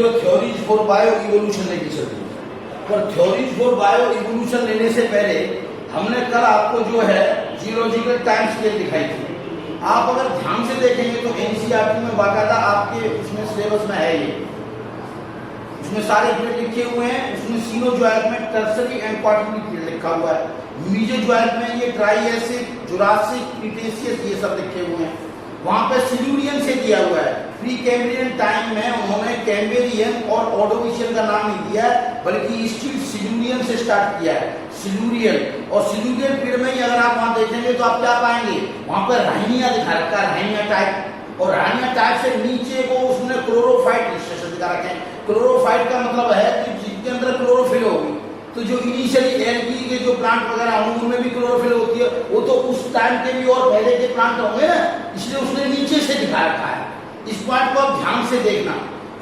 जो theories for bio evolution लेके चलती है, पर थ्योरीज फॉर बायो इवोल्यूशन लेने से पहले हमने कल आपको जो है जियोलॉजिकल टाइम स्केल दिखाई थी। आप अगर ध्यान से देखेंगे तो एनसीईआरटी में बाकायदा आपके उसमें सिलेबस में है ये, उसमें सारे पीरियड लिखे हुए हैं। उसमें सीनोजोइक में टर्सरी एंड क्वार्टरनरी पीरियड लिखा हुआ है, मीजोजोइक में ये ट्राइएसिक, जुरासिक, क्रीटेशियस ये सब लिखे हुए हैं। वहां पे सिल्यूरियन से दिया हुआ है। प्री कैम्ब्रियन टाइम में उन्होंने कैम्ब्रियन और ऑर्डोविशियन का नाम नहीं दिया है, बल्कि स्टिल सिल्यूरियन से स्टार्ट किया है, सिल्यूरियन। और सिल्यूरियन पीरियड में ही अगर आप वहां देखेंगे तो आप क्या पाएंगे, वहां पर राइनिया दिखा रखा है, राइनिया टाइप। और राइनिया टाइप से नीचे को उसने क्लोरोफाइट स्ट्रक्चर दिखा रखे हैं। क्लोरोफाइट का मतलब है कि जिसके अंदर क्लोरोफिल होगी, तो जो इनिशियली एल्गी के जो प्लांट वगैरह होंगे उनमें भी क्लोरोफिल होती है, वो तो उस टाइम के भी और पहले के प्लांट होंगे ना, इसलिए उसने नीचे से दिखा रखा है। इस पॉइंट को आप ध्यान से देखना।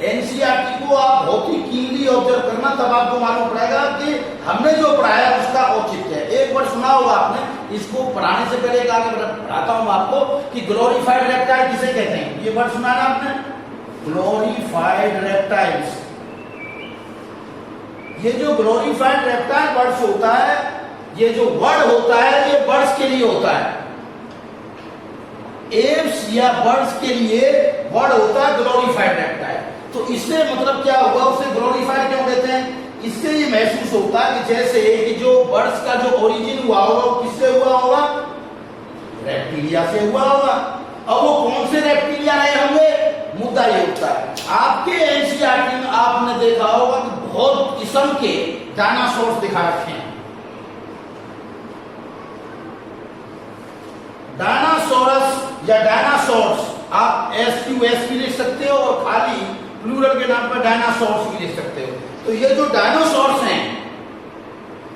एनसीईआरटी को आप बहुत ही कीनली ऑब्जर्व करना, तब आपको मालूम पड़ेगा कि हमने जो पढ़ाया उसका औचित्य है। एक बार सुना होगा आपने, इसको पढ़ाने से पहले एक आगे पढ़ाता हूं आपको कि ग्लोरीफाइड रेप्टाइल किसे कहते हैं। ये वर्ड सुना ना आपने, ग्लोरीफाइड रेप्टाइल्स। ये जो ग्लोरीफाइड रेप्टाइल बर्ड्स होता है, ये जो वर्ड होता है, ये बर्ड्स के लिए होता है। एप्स या बर्ड्स के लिए वर्ड होता है ग्लोरीफाइड रेप्टाइल। तो इससे मतलब क्या हुआ, उसे ग्लोरीफाइड क्यों कहते हैं? इससे ये महसूस होता है कि जैसे कि जो बर्ड्स का जो ओरिजिन हुआ होगा वो किससे हुआ होगा, रेप्टिलिया से हुआ होगा। अब वो कौन से रेप्टिलिया रहे होंगे, मुद्दा ये उठता है। आपके एनसीईआरटी में आपने देखा होगा कि बहुत किस्म के डायनासोर्स दिखा रखे हैं। डायनासोरस या डायनासोर्स आप एसक्यूएस भी लिख सकते हो और खाली प्लूरल के नाम पर डायनासोर्स भी लिख सकते हो। तो ये जो डायनासोर्स हैं,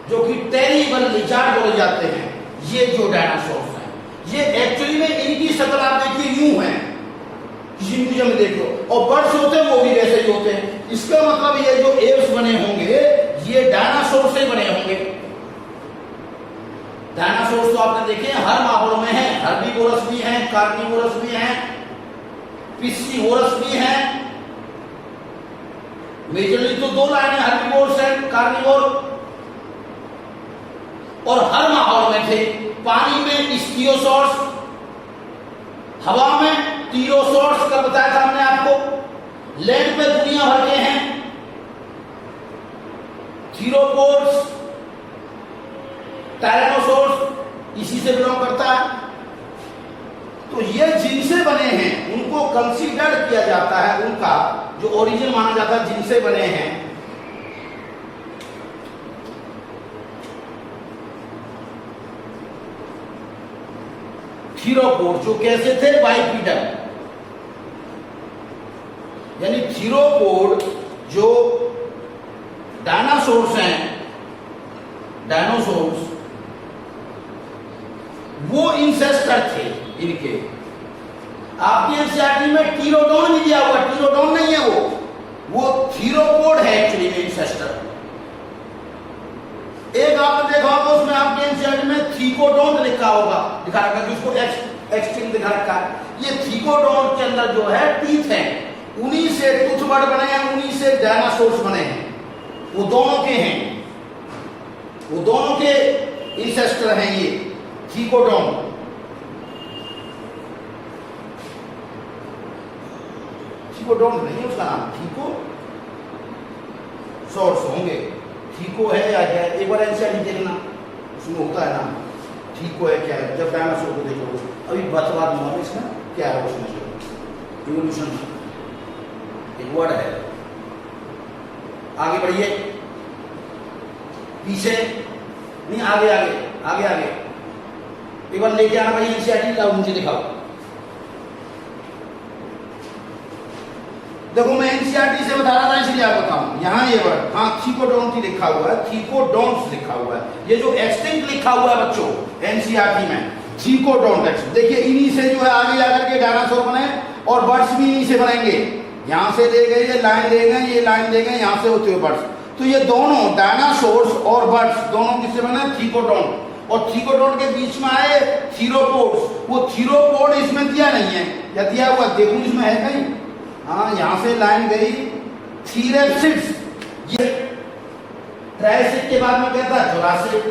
जो कि टेरिबल लिजार्ड बोले जाते हैं, ये जो डायनासोर्स हैं, ये एक्चुअली में इनकी शक्ल आप देखिए यूं है, किसी म्यूजियम में देख लो, और बर्ड्स होते हैं वो भी वैसे ही होते हैं। इसका मतलब ये जो एप्स बने होंगे ये डायनासोर से बने होंगे। डायनासोर तो आपने देखे हर माहौल में है, हर्बीवोरस भी हैं, कार्निवोरस भी हैं, पिस्सीवोरस भी हैं। मेजरली तो दो लाइन है, हर्बीवोरस एंड कार्निवोर, और हर माहौल में थे। पानी में इस्कियोसॉर्स, हवा में टीरोसॉर्स का बताया था हमने आपको। लैंड पे दुनिया भर के हैं, थीरोपोड्स, टायरानोसॉर्स इसी से बिलोंग करता है। तो ये जिनसे बने हैं उनको कंसीडर किया जाता है, उनका जो ओरिजिन माना जाता है जिनसे बने हैं। थीरोपोड जो कैसे थे, बाइपीडल, यानी थीरोपोड जो डायनासोर्स हैं, डायनासोर्स वो इंसेस्टर थे इनके। आपकी एनसीईआरटी में टीरोडोन भी दिया हुआ, टीरोडोन नहीं है वो थीरोपोड है एक्चुअली में, इंसेस्टर। एक आपने देखा होगा उसमें आपके एनसीईआरटी में थीकोडोन लिखा होगा, दिखा रखा है, जिसको एक्सटिंक्ट दिखा रखा है। ये थीकोडोन के अंदर जो है टीथ है, उन्हीं से टूथबर्ड बने हैं, उन्हीं से डायनासोर्स बने हैं। वो दोनों के हैं, वो दोनों के इंसेस्टर हैं ये थीकोडोन। थीकोडोन नहीं उसका नाम, थीको सोर्स होंगे, थीको है या क्या, एक बार एनसीईआरटी देखना, उसमें होता है नाम, थीको है क्या है, जब डायनासोर को देखो। अभी बतवा दूंगा इसमें क्या है, उसमें इवोल्यूशन एक वर्ड है। आगे बढ़िए, पीछे नहीं, आगे आगे आगे आगे एक बार लेके आना भाई एनसीईआरटी का, मुझे दिखाओ। देखो मैं एनसीईआरटी से बता रहा था इसलिए आप बताऊं, यहाँ ये वर्ड, हाँ थीकोडोंट लिखा हुआ है, थीकोडोंट्स लिखा हुआ है। ये जो एक्सटिंक्ट लिखा हुआ है बच्चों एनसीईआरटी में, थीकोडोंट, देखिए इन्हीं से जो है आगे जाकर के डायनासोर बने, और बर्ड्स भी इन्हीं से बनेंगे। यहां से ले गए, ये लाइन ले गए, ये लाइन ले गए, यहां से होते हुए बर्ड्स। तो ये दोनों डायनासोर्स और बर्ड्स दोनों किससे बने, थीकोडोंट। और थीकोडोंट के बीच में आए थीरोपोड्स। वो थीरोपोड इसमें दिया नहीं है, या दिया हुआ देखो इसमें है कहीं, हाँ यहां से लाइन गई, थीरेप्सिड्स, ये ट्रायसिक के बाद में क्या था? जुरासिक।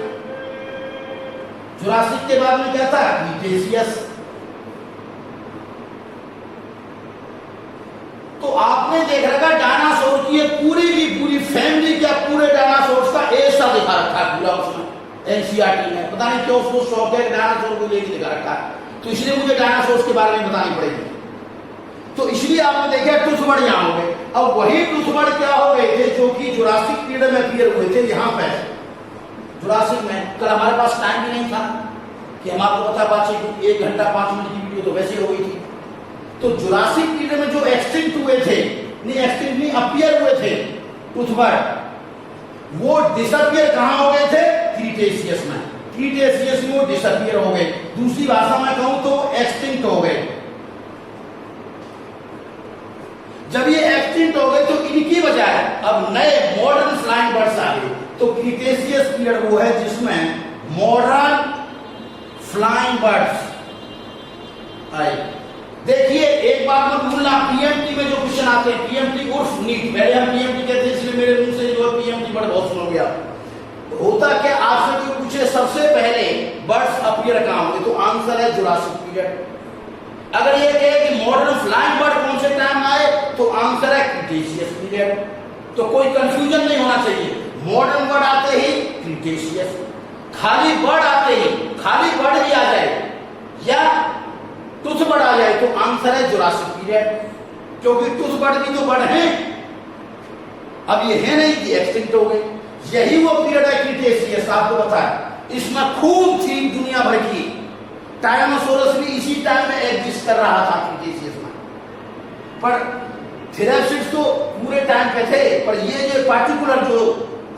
जुरासिक के बाद में क्या था? क्रीटेशियस। तो आपने देख रखा डायनासोर की ये पूरी की पूरी फैमिली, क्या पूरे डायनासोर का ऐसा दिखा रखा है पूरा उसमें एनसीईआरटी में। पता नहीं क्यों उसको शौक है डायनासोर को लेके दिखा रखा है, तो इसलिए मुझे डायनासोर के बारे में बतानी पड़ेगी। तो इसलिए आपने देखा टूथबर्ड यहाँ हो गए। अब वही टूथबर्ड क्या हो गए थे जो कि जुरासिक पीरियड में अपीयर हुए थे यहाँ पे जुरासिक में। कल हमारे पास टाइम भी नहीं था कि हम आपको बता पाते कि 1 घंटा 5 मिनट की वीडियो तो वैसे हो गई थी। तो जुरासिक पीरियड में जो एक्सटिंक्ट हुए थे, नहीं एक्सटिंक्ट नहीं, अपीयर हुए थे टूथबर्ड, वो डिसअपियर कहां हो गए थे? क्रीटेशियस में। क्रीटेशियस में वो डिसअपियर हो गए। दूसरी भाषा में कहूं तो एक्सटिंक्ट हो गए। जब ये एक्सटिंक्ट हो गए तो इनकी बजाय अब नए मॉडर्न फ्लाइंग बर्ड्स आ गए। तो क्रीटेशियस पीरियड वो है जिसमें मॉडर्न फ्लाइंग बर्ड्स आए। देखिए एक बात मत भूलना, पीएमटी में जो क्वेश्चन आते हैं, पीएमटी उर्फ नीट, पहले हम पीएमटी कहते हैं इसलिए मेरे मुंह से जो है पीएमटी बर्ड बहुत सुन गया। होता क्या, आपसे कोई पूछे सबसे पहले बर्ड्स अपीयर कहां हुए, तो आंसर है जुरासिक पीरियड। अगर ये कहे कि मॉडर्न फ्लाइंग बर्ड कौन से टाइम आए, तो आंसर है क्रीटेशियस पीरियड। तो कोई कंफ्यूजन नहीं होना चाहिए, मॉडर्न बर्ड आते ही क्रीटेशियस, खाली बर्ड आते ही, खाली बर्ड भी आ जाए या टूथबर्ड आ जाए तो आंसर है जुरासिक पीरियड। क्योंकि टूथबर्ड भी तो बर्ड हैं, अब ये है नहीं कि एक्सटिंक्ट हो गए। यही वो पीरियड है क्रीटेशियस, आपको पता है। इसमें खूब थी दुनिया भर की, टायनासोरस भी इसी टाइम में एग्जिस्ट कर रहा था क्रीटेशियस में, पर थेराप्सिड्स तो पूरे टाइम पे थे, पर ये जो पार्टिकुलर जो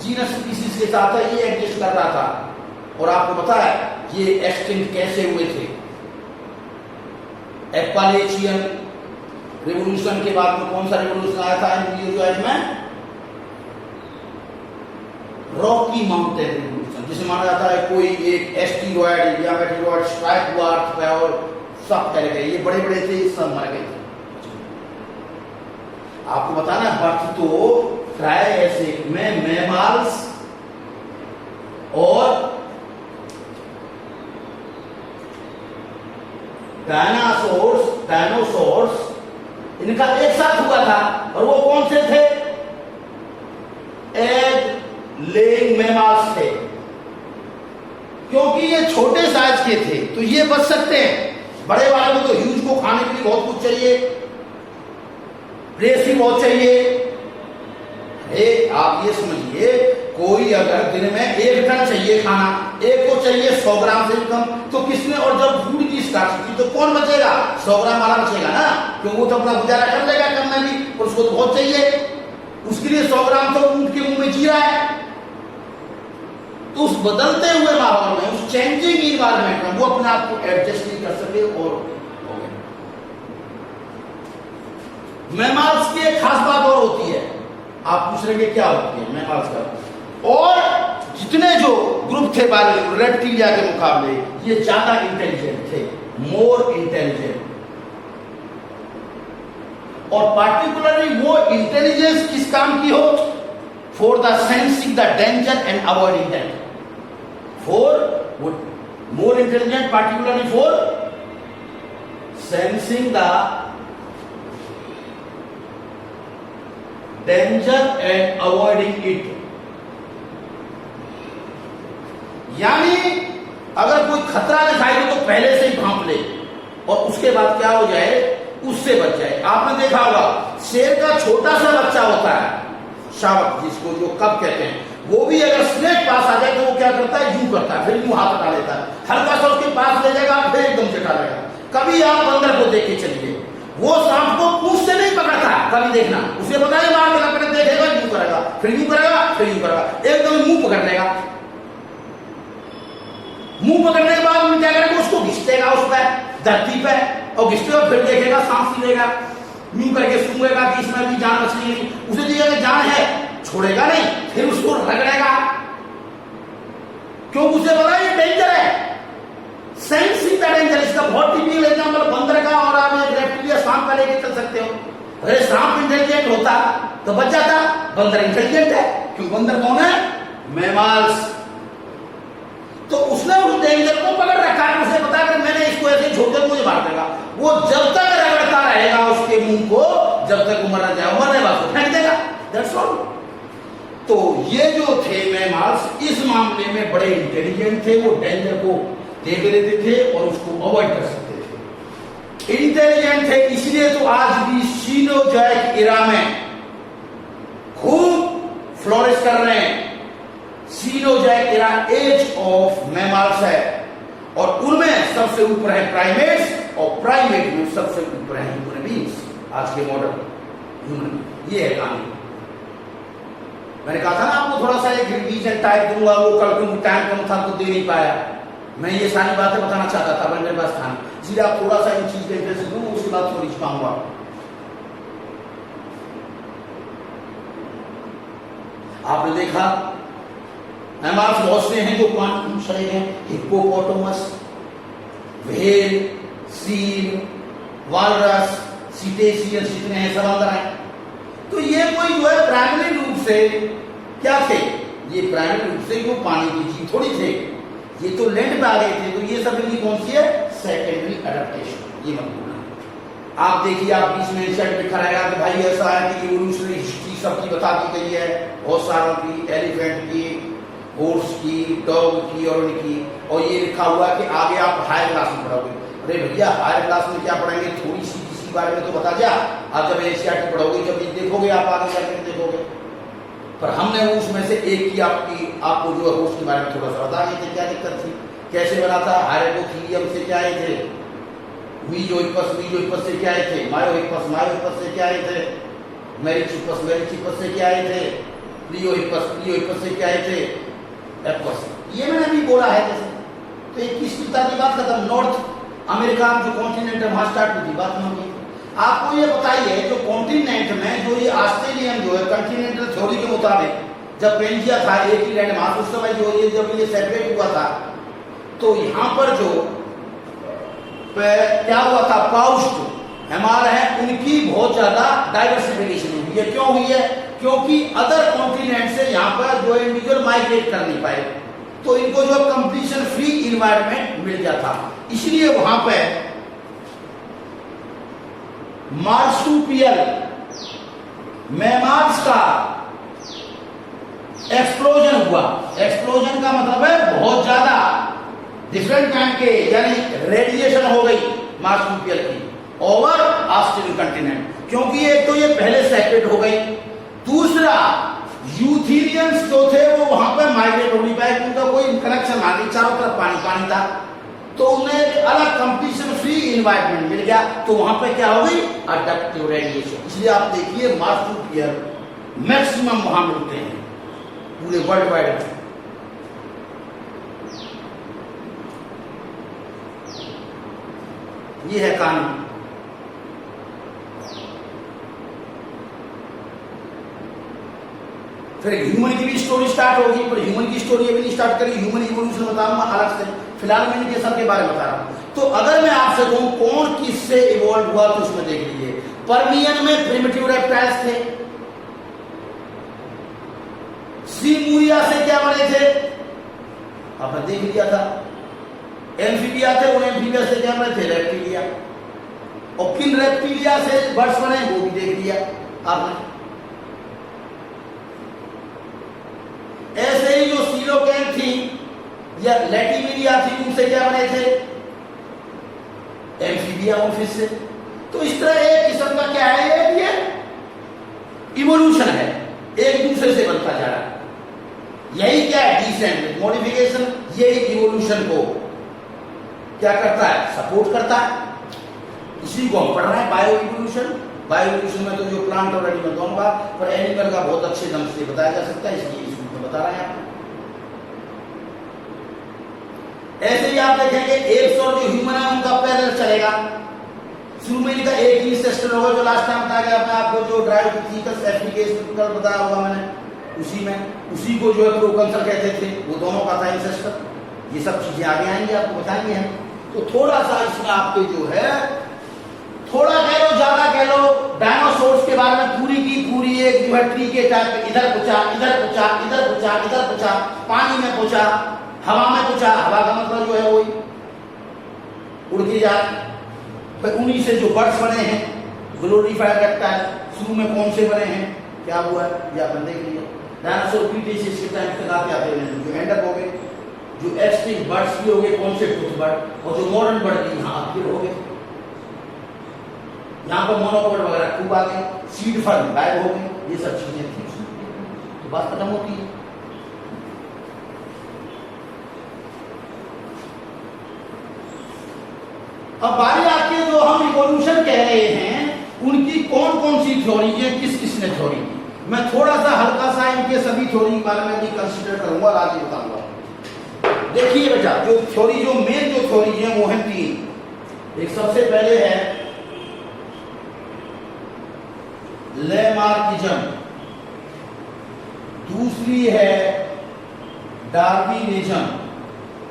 जीनस स्पीसीज के साथ है ये एग्जिस्ट कर रहा था। और आपको पता है ये एक्सटिंक्ट कैसे हुए थे? एप्पैलेचियन रिवॉल्यूशन के बाद में कौन सा रिवॉल्यूशन आया था इंडिविजुअल में? रॉकी माउंटेन रिवॉल्यूशन, जिसे माना जाता है कोई एक एस्टेरॉयड या मेटेरॉयड स्ट्राइक हुआ अर्थ पे और सब फैल गए। ये बड़े बड़े थे, सब मर गए थे। आपको बताना बर्थ तो ट्रायसिक में मैमल्स और डायनासोर्स इनका एक साथ हुआ था। और वो कौन से थे? एग लेइंग मैमल्स थे। क्योंकि ये छोटे साइज के थे तो ये बच सकते हैं। बड़े वाले को तो ह्यूज को खाने के लिए बहुत कुछ चाहिए, रेस भी बहुत चाहिए। आप ये समझिए, कोई अगर दिन में 1 टन चाहिए खाना, एक को चाहिए 100 ग्राम से कम, तो किसने, और जब फूड की स्कार्सिटी तो कौन बचेगा? 100 ग्राम वाला बचेगा ना, क्योंकि वो तो अपना गुजारा कर लेगा कम में भी, और उसको तो बहुत चाहिए। उसके लिए 100 ग्राम तो ऊंट के मुंह में जी रहा है। तो उस बदलते हुए माहौल में, उस चेंजिंग इन्वायरमेंट में वो अपने आप को एडजस्ट नहीं कर सके और हो गए। मैमल्स की एक खास बात और होती है, आप पूछ रहे क्या होती है मैमल्स का? और जितने जो ग्रुप थे रेप्टिलिया के मुकाबले ये ज्यादा इंटेलिजेंट थे, मोर इंटेलिजेंट। और पार्टिकुलरली वो इंटेलिजेंस किस काम की हो? For the sensing the danger and avoiding that. For more intelligent particularly for sensing the danger and avoiding it. यानी अगर कोई खतरा दिखाई दे तो पहले से ही भांप ले और उसके बाद क्या हो जाए, उससे बच जाए। आपने देखा होगा शेर का छोटा सा बच्चा होता है, शावक जिसको जो कब कहते हैं, वो भी अगर स्नेक पास आ जाए तो वो क्या करता है, यूं करता है, फिर यूं हाथ हटा लेता है, हल्का सा उसके पास ले जाएगा, फिर एकदम से हटा लेगा। कभी आप बंदर को देख के चलिए, वो सांप को पूंछ से नहीं पकड़ता, कभी देखना, उसे पता है मार के पकड़ देखेगा, यूं करेगा, फिर यूं करेगा, फिर यूं करेगा, एकदम मुंह पकड़ लेगा। मुंह पकड़ने के बाद में क्या करेगा, उसको घिसटेगा उस पर धरती पे, और घिसटे फिर देखेगा, सांस लेगा, यूं करके सूंघेगा कि इसमें भी जान बच नहीं, उसे दिखेगा जान है, छोड़ेगा नहीं, फिर उसको रगड़ेगा, क्यों? उसे पता है ये डेंजर है, सेंसिंग द डेंजर। इसका बहुत टिपिकल एग्जांपल बंदर का, और आप एक रेप्टिलिया सांप का लेके चल सकते हो। अरे सांप इंटेलिजेंट होता तो बच जाता, बंदर इंटेलिजेंट है, क्यों? बंदर कौन है? मैमल्स। तो उसने उस डेंजर को पकड़ रखा है, उसे पता है मैंने इसको ऐसे छोड़ कर मुझे मार देगा। वो जब तक रगड़ता रहेगा उसके मुंह को, जब तक वो मर जाए, मरने बाद को फेंक देगा। That's all. तो ये जो थे मैमल्स इस मामले में बड़े इंटेलिजेंट थे, वो डेंजर को देख लेते थे और उसको अवॉइड कर सकते थे, इंटेलिजेंट थे। इसलिए तो आज भी सीनोजॉइक इरा में खूब फ्लोरिश कर रहे हैं। सीनोजॉइक इरा एज ऑफ मैमल्स है, और उनमें सबसे ऊपर है प्राइमेट्स, और प्राइमेट में सबसे ऊपर है ह्यूमन बींग्स, आज के मॉडर्न ह्यूमन। ये है कहानी। मैंने कहा था ना आपको थोड़ा सा एक रिवीजन टाइप दूंगा, वो कल क्योंकि टाइम कम था तो दे नहीं पाया। मैं ये सारी बातें बताना चाहता था, मेरे पास था, इसलिए आप थोड़ा सा इन चीज के इंटरेस्ट दूँ, उसके बाद थोड़ी पाऊंगा। आपने देखा मैमल्स बहुत से हैं जो पानी शरीर हैं, hippopotamus, whale, seal, walrus, cetacean, जितने हैं सब अंदर हैं। तो ये कोई जो है प्राइमरी रूप से क्या थे? ये प्राइमरी रूप से जो पानी की जीव थोड़ी थे, ये तो लैंड पे आ गए थे। तो ये सब इनकी कौन सी है? Secondary adaptation. ये मत भूलना। आप देखिए, आप बीच में इंसर्ट लिखा रहेगा कि भाई ऐसा है कि इवोल्यूशनरी हिस्ट्री सबकी बता दी गई है, बहुत सारों की, एलिफेंट की, हॉर्स की, डॉग की और उनकी, और ये लिखा हुआ कि आगे आप हायर क्लास में पढ़ोगे। अरे भैया, हायर क्लास में क्या पढ़ेंगे? थोड़ी सी किसी बारे में तो बता जा। आप जब एशियाटिक पढ़ोगे, जब ये देखोगे, आप आगे जाकर देखोगे। पर हमने उसमें से एक की आपको जो है हॉर्स के बारे में थोड़ा सा बता दिए थे, क्या दिक्कत थी, कैसे बना था। हाइपोथीलियम से क्या आए थे, मीजोइपस से क्या आए थे, मायोहिपस से क्या आए थे, मेरिचिपस से क्या आए थे, प्लियोहिपस से क्या आए थे, एप्पस। ये मैंने अभी बोला है जैसे। तो 21वीं की बात खत्म। नॉर्थ अमेरिका जो कॉन्टिनेंट है वहां स्टार्ट हुई थी बात में होगी। आपको ये बताइए, जो कॉन्टिनेंट में जो ये ऑस्ट्रेलियन जो है कंटिनेंटल थ्योरी के मुताबिक जब पेंजिया था एक ही लैंड मास, उस समय जो ये जब ये सेपरेट हुआ था, तो यहाँ पर जो क्या हुआ था, पाउस्ट हमारे हैं उनकी बहुत ज्यादा डाइवर्सिफिकेशन हुई है। क्यों हुई है? क्योंकि अदर कॉन्टिनेंट से यहाँ पर जो इंडिविजुअल माइग्रेट कर नहीं पाए, तो इनको जो कंपटीशन फ्री इन्वायरमेंट मिल गया था। इसलिए वहां पे मार्सुपियल मैमल्स का एक्सप्लोजन हुआ। एक्सप्लोजन का मतलब है बहुत ज्यादा डिफरेंट काइंड के, यानी रेडिएशन हो गई मार्सुपियल की ओवर ऑस्ट्रेलियन कंटिनेंट। क्योंकि एक तो ये पहले सेपरेट हो गई, दूसरा यूथीरियंस जो थे वो वहां पर माइग्रेट हो नहीं पाए, उनका कोई कनेक्शन आ गई, चारों तरफ पानी पानी था, तो उन्हें एक अलग कंपटीशन फ्री इन्वायरमेंट मिल गया। तो वहां पे क्या हो गई? Adaptive radiation. इसलिए आप देखिए मार्सुपियल मैक्सिमम वहां मिलते हैं पूरे वर्ल्ड वाइड में। ये है कहानी। फिर ह्यूमन की भी स्टोरी स्टार्ट होगी, पर ह्यूमन की स्टोरी अभी नहीं स्टार्ट करी, ह्यूमन इवोल्यूशन बताऊंगा अलग से। फिलहाल मैं इनके सब के बारे में बता रहा हूं। तो अगर मैं आपसे कहूं कौन किससे इवॉल्व हुआ, तो उसमें देख लीजिए, पर्मियन में प्रिमिटिव रेप्टाइल्स थे। सीमूरिया से क्या बने थे? आपने देख लिया था। एम्फीबिया थे, उन एम्फीबिया से क्या बने थे? रेप्टिलिया। और किन रेप्टिलिया से बर्ड्स बने वो भी देख लिया आपने। ऐसे ही जो सीलोकेन थी या लैटिमिलिया थी, उनसे क्या बने थे? एम्फीबिया और फिश से। तो इस तरह एक किस्म का क्या है, ये इवोल्यूशन है, एक दूसरे से बनता जा रहा है। यही क्या है? Decent modification. यही इवोल्यूशन को क्या करता है? सपोर्ट करता है। इसी को हम पढ़ रहे हैं, बायो इवोल्यूशन। बायो इवोल्यूशन में तो जो प्लांट और एनिमल दोनों का, पर एनिमल का बहुत अच्छे ढंग से बताया जा सकता है, इसलिए बता रहे हैं आपको। ऐसे ही आप देखेंगे एप्स और जो ह्यूमन है उनका पैरेलल चलेगा। शुरू में इनका एक ही इंसेस्टर होगा, जो लास्ट टाइम बताया गया मैं आपको, जो ड्रायोपिथेकस एफ्रिकेस कल बताया होगा मैंने, उसी को जो है प्रोकंसर कहते थे, वो दोनों का था इंसेस्टर। ये सब चीजें आगे आएंगे, आपको बताएंगे हम। तो थोड़ा सा इसमें आपके जो है थोड़ा कह लो ज्यादा कह लो, डायनासोर्स के बारे में पूरी की पूरी एक जो है ट्री के टाइप, इधर पूछा इधर पूछा इधर पूछा इधर पूछा, पानी में पूछा, हवा में पूछा, हवा का मतलब जो है वही उड़ के जाए। फिर उन्हीं से जो बर्ड्स बने हैं, ग्लोरीफाइड रेप्टाइल, शुरू में कौन से बने हैं, क्या हुआ है ये अपन देख लीजिए। डायनासोर क्रीटेशियस के टाइम तक आते आते हैं जो एंड अप हो गए, जो एक्सटिंक्ट बर्ड्स भी हो गए, कौन से टूथ बर्ड, और जो मॉडर्न बर्ड भी यहाँ फिर हो गए। यहाँ पर मोनोकोड वगैरह खूब आ गए, सीड फल गायब हो गए, ये सब चीजें थी, तो बात खत्म होती है। अब बारी आती है जो हम इवोल्यूशन कह रहे हैं, उनकी कौन कौन सी थ्योरी है, किस किसने थ्योरी की। मैं थोड़ा सा हल्का सा इनके सभी थ्योरी के बारे में भी कंसीडर करूंगा, आज ही बताऊंगा। देखिए बेटा, जो थ्योरी, जो मेन जो थ्योरी है वो है तीन। एक सबसे पहले है लैमार्किज्म, दूसरी है डार्विनिज्म,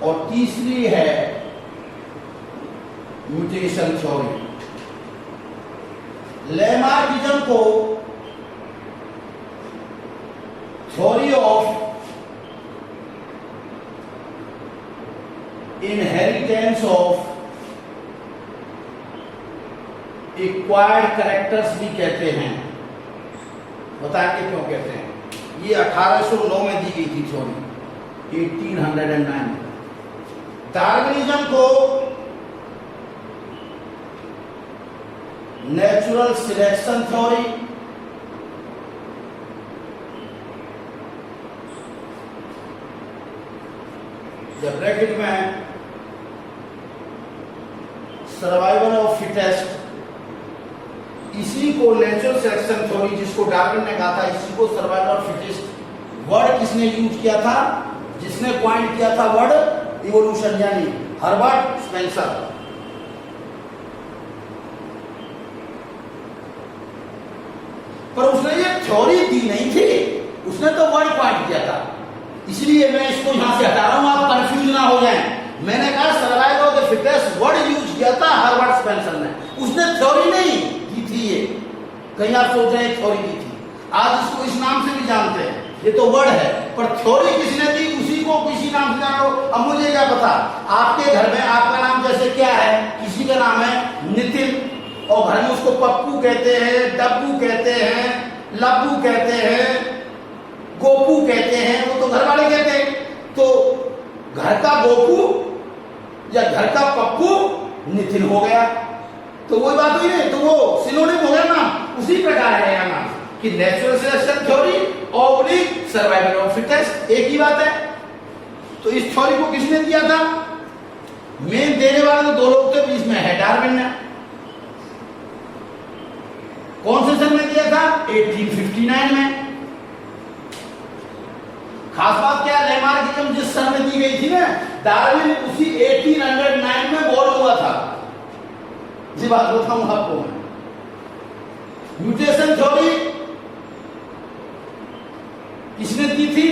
और तीसरी है म्यूटेशन थ्योरी। लैमार्किज्म को theory of inheritance of acquired characters भी कहते हैं। बताएंगे क्यों कहते हैं। ये 1809 में दी गई थी थ्योरी, 1809। डार्विनिज्म को नेचुरल सिलेक्शन थ्योरी, ब्रैकेट में सर्वाइवल ऑफ फिटेस्ट, इसी को नेचुरल सिलेक्शन थ्योरी, जिसको डार्विन ने कहा था, इसी को सर्वाइवल ऑफ फिटेस्ट वर्ड किसने यूज किया था, जिसने पॉइंट किया था वर्ड इवोल्यूशन, यानी हर्बर्ट स्पेंसर। पर उसने ये थ्योरी दी नहीं थी, उसने तो वर्ड पॉइंट किया था। इसलिए मैं इसको यहां से हटा रहा हूं, आप कंफ्यूज ना हो जाएं। मैंने कहा survival of the fittest word use किया था हर्बर्ट स्पेंसर ने, उसने थ्योरी नहीं दी थी। ये कहीं आप सोच रहे हैं थ्योरी दी थी, आज इसको इस नाम से भी जानते हैं, ये तो वर्ड है, पर थ्योरी किसने दी, उसी को किसी नाम से जानो। अब मुझे क्या पता, आपके घर में आपका नाम जैसे क्या है, किसी का नाम है नितिन, और घर में उसको पप्पू कहते हैं, डब्बू कहते हैं, लब्बू कहते हैं, गोपू कहते हैं, वो तो घर वाले कहते हैं। तो घर का गोपू या घर का पप्पू नितिन हो गया, तो वही बात हुई नहीं, तो वो सिनोनिम हो गया ना। उसी प्रकार है यहाँ नाम कि natural selection theory oblique survival of fittest, एक ही बात है। तो इस थ्योरी को किसने दिया था, मेन देने वाले तो दो लोग थे, बीच में है डार्विन ने। कौन से सन में दिया था, 1859 में। खास बात क्या है, लैमार्किज्म जिस सन में दी गई थी ना, डार्विन उसी 1809 में बोर्न हुआ था। जी बात बताऊं आपको मैं। म्यूटेशन थ्योरी किसने दी थी,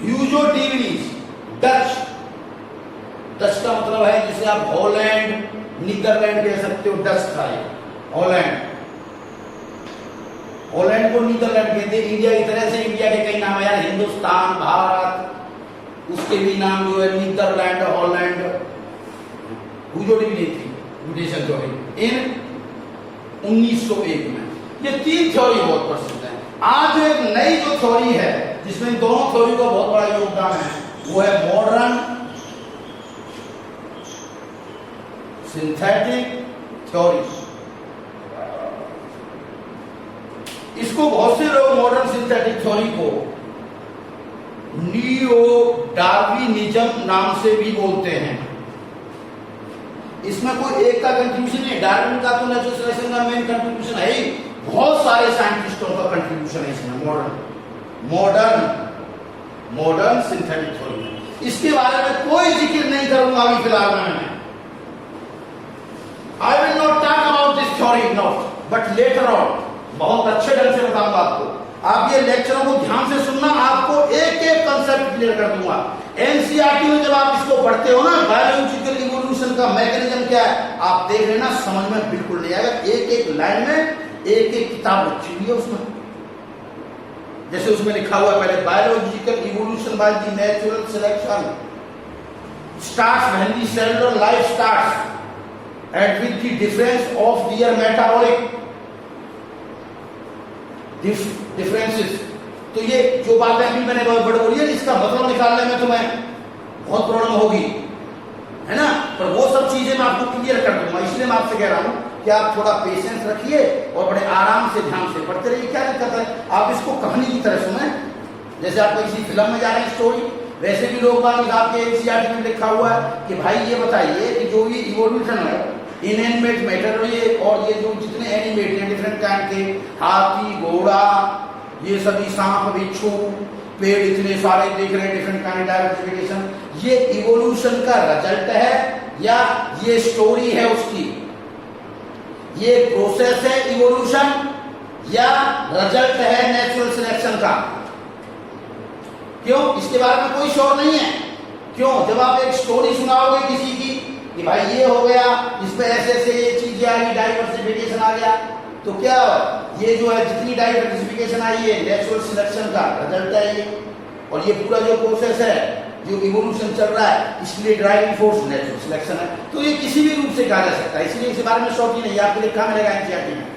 ह्यूगो डी व्रीज, डच। डच का मतलब है जिसे आप हॉलैंड, नीदरलैंड कह सकते हो, डच था ये हॉलैंड। हॉलैंड को नीदरलैंड कहते हैं। इंडिया की तरह से इंडिया के कई नाम है यार, हिंदुस्तान, भारत, उसके भी नाम जो है Netherland, Holland. Hugo de Vries थी म्यूटेशन थ्योरी इन 1901 में। ये तीन थ्योरी बहुत प्रसिद्ध है। आज एक नई जो थ्योरी है, जिसमें दोनों थ्योरी का बहुत बड़ा योगदान है, वो है मॉडर्न सिंथेटिक थ्योरी। इसको बहुत से लोग मॉडर्न सिंथेटिक थ्योरी को नियो डार्विनिज्म नाम से भी बोलते हैं। इसमें कोई एक का कंट्रीब्यूशन नहीं, डार्विन का तो नेचुरल सिलेक्शन का मेन कंट्रीब्यूशन है ही, बहुत सारे साइंटिस्टों का कंट्रीब्यूशन है इसमें। मॉडर्न सिंथेटिक थ्योरी, इसके बारे में कोई जिक्र नहीं करूंगा अभी फिलहाल में। I will not talk about this theory now, but later on बहुत अच्छे ढंग से बताऊंगा आपको आप ये लेक्चरों को ध्यान से सुनना, आपको एक एक कंसेप्ट क्लियर कर दूंगा। एनसीईआरटी में जब आप इसको पढ़ते हो ना, बायोलॉजिकल इवोल्यूशन का मैकेनिज्म क्या है, आप देख लेना, समझ में बिल्कुल नहीं आएगा। एक एक लाइन में एक एक किताब रखी हुई है उसमें। जैसे उसमें लिखा हुआ है पहले, biological evolution by the natural selection starts when the cellular life starts and with the difference of their metabolic differences. तो ये जो बातें अभी मैंने बहुत बड़ी बोली है, इसका मतलब निकालने में तुम्हें बहुत प्रॉब्लम होगी, है ना, पर वो सब चीजें मैं आपको क्लियर कर दूंगा। इसलिए मैं आपसे कह रहा हूं कि आप थोड़ा पेशेंस रखिए और बड़े आराम से ध्यान से पढ़ते रहिए। क्या दिक्कत है, आप इसको कहानी की तरह सुने, जैसे आप किसी फिल्म में जा रहे हैं स्टोरी, वैसे भी लोग बात आपके एनसीईआरटी में लिखा हुआ है कि भाई ये बताइए कि जो ये इवोल्यूशन है इनएनिमेट मैटर, ये और ये जो जितने एनिमेट हैं डिफरेंट काइंड के, हाथी, घोड़ा, ये सभी सांप, बिच्छू, पेड़ इतने सारे देख रहे हैं, डिफरेंट काइंड डाइवर्सिफिकेशन, ये इवोल्यूशन का रिजल्ट है या ये स्टोरी है उसकी? ये प्रोसेस है इवोल्यूशन या रिजल्ट है नेचुरल सिलेक्शन का? क्यों? इसके बारे में कोई शोर नहीं है। क्यों? जब आप एक स्टोरी सुनाओगे किसी की कि भाई ये हो गया, इसमें ऐसे ऐसे ये चीजें आई, डाइवर्सिफिकेशन आ गया, तो क्या ये जो है जितनी डाइवर्सिफिकेशन आई है नेचुरल सिलेक्शन का रिजल्ट है ये। और ये पूरा जो प्रोसेस है, जो इवोल्यूशन चल रहा है, इसलिए ड्राइविंग फोर्स नेचुरल सिलेक्शन है। तो ये किसी भी रूप से कहा जा सकता है, इसलिए इस बारे में शौक ही नहीं, आपको लिखा मिलेगा एनसीईआरटी में।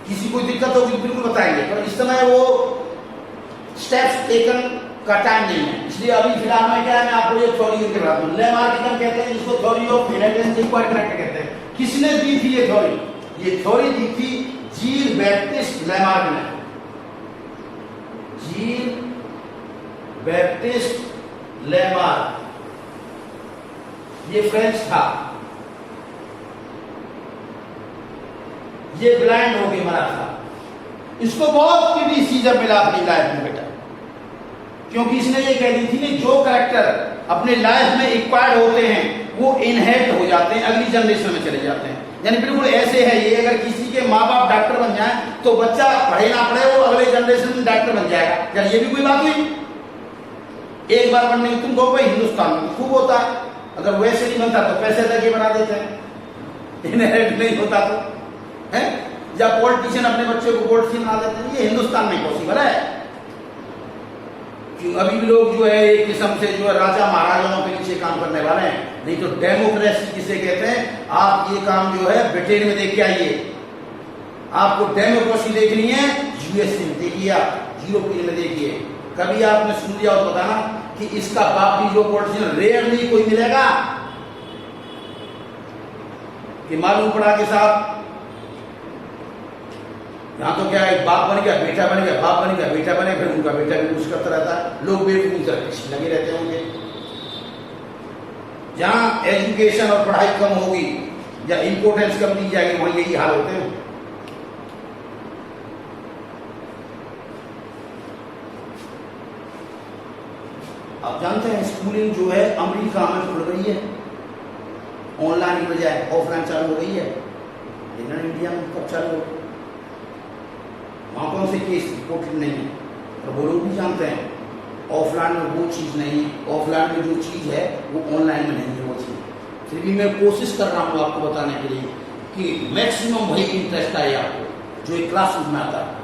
किसी को दिक्कत होगी बिल्कुल बताएंगे, पर इस समय वो स्टेप्स टेकन का टाइम नहीं है, इसलिए अभी फिलहाल में क्या है, मैं आपको ये थ्योरी के बात में लेमार्किज्म कहते हैं, जिसको theory of inheritance equal correct कहते हैं। किसने दी थी ये थ्योरी? ये थ्योरी दी थी जीन बैप्टिस्ट लेमार्क ने। जीन बैप्टिस्ट लेमार्क, ये फ्रेंच था, ये ब्लाइंड हो के मरा था। इसको बहुत क्रिटिसिज्म मिला अपनी लाइफ में बेटा, क्योंकि इसने ये कह दी थी कि जो कैरेक्टर अपने लाइफ में एक्वायर्ड होते हैं वो इनहेरिट हो जाते हैं, अगली जनरेशन में चले जाते हैं। यानी बिल्कुल ऐसे है ये, अगर किसी के माँ बाप डॉक्टर बन जाए तो बच्चा पढ़े ना पढ़े वो अगले जनरेशन में डॉक्टर बन जाएगा। क्या ये भी कोई बात हुई? एक बार बनने की, तुम कहो भाई हिंदुस्तान में खूब होता है, अगर वैसे नहीं बनता तो पैसे लगे बना देते हैं, इनहेरिट नहीं होता तो है, या पॉलिटिशियन अपने बच्चे को पॉलिटिशियन बना देते हैं। ये हिंदुस्तान में पॉसिबल है। अभी भी लोग जो है एक किस्म से जो है राजा महाराजाओं के नीचे काम करने वाले हैं, नहीं तो डेमोक्रेसी किसे कहते हैं? आप ये काम जो है ब्रिटेन में देख के आइए, आपको डेमोक्रेसी देखनी है यूएसए में देखिए, आप यूरोपियन में देखिए। कभी आपने सुन लिया हो बताना कि इसका बाप भी जो पॉलिटिशियन रेयरली कोई मिलेगा कि मालूम पड़ा कि साहब यहाँ तो क्या है, बाप बन गया बेटा बन गया, बाप बन गया बेटा बने, फिर उनका बेटा भी कुछ करता रहता है, लोग बेवकूफ लगे रहते होंगे। जहां एजुकेशन और पढ़ाई कम होगी या इंपोर्टेंस कम दी जाएगी वहां यही हाल होते हैं। आप जानते हैं स्कूलिंग जो है अमेरिका में खुल रही है, ऑनलाइन की बजाय ऑफलाइन चालू हो रही है, लेकिन इंडिया में कब चालू हो? वहां कौन से केस रिपोर्टेड नहीं है, और वो लोग भी जानते हैं ऑफलाइन में वो चीज नहीं, ऑफलाइन में जो चीज है वो ऑनलाइन में नहीं है वो चीज। फिर भी मैं कोशिश कर रहा हूँ आपको बताने के लिए कि मैक्सिमम वही इंटरेस्ट आए आपको जो एक क्लासरूम में आता है।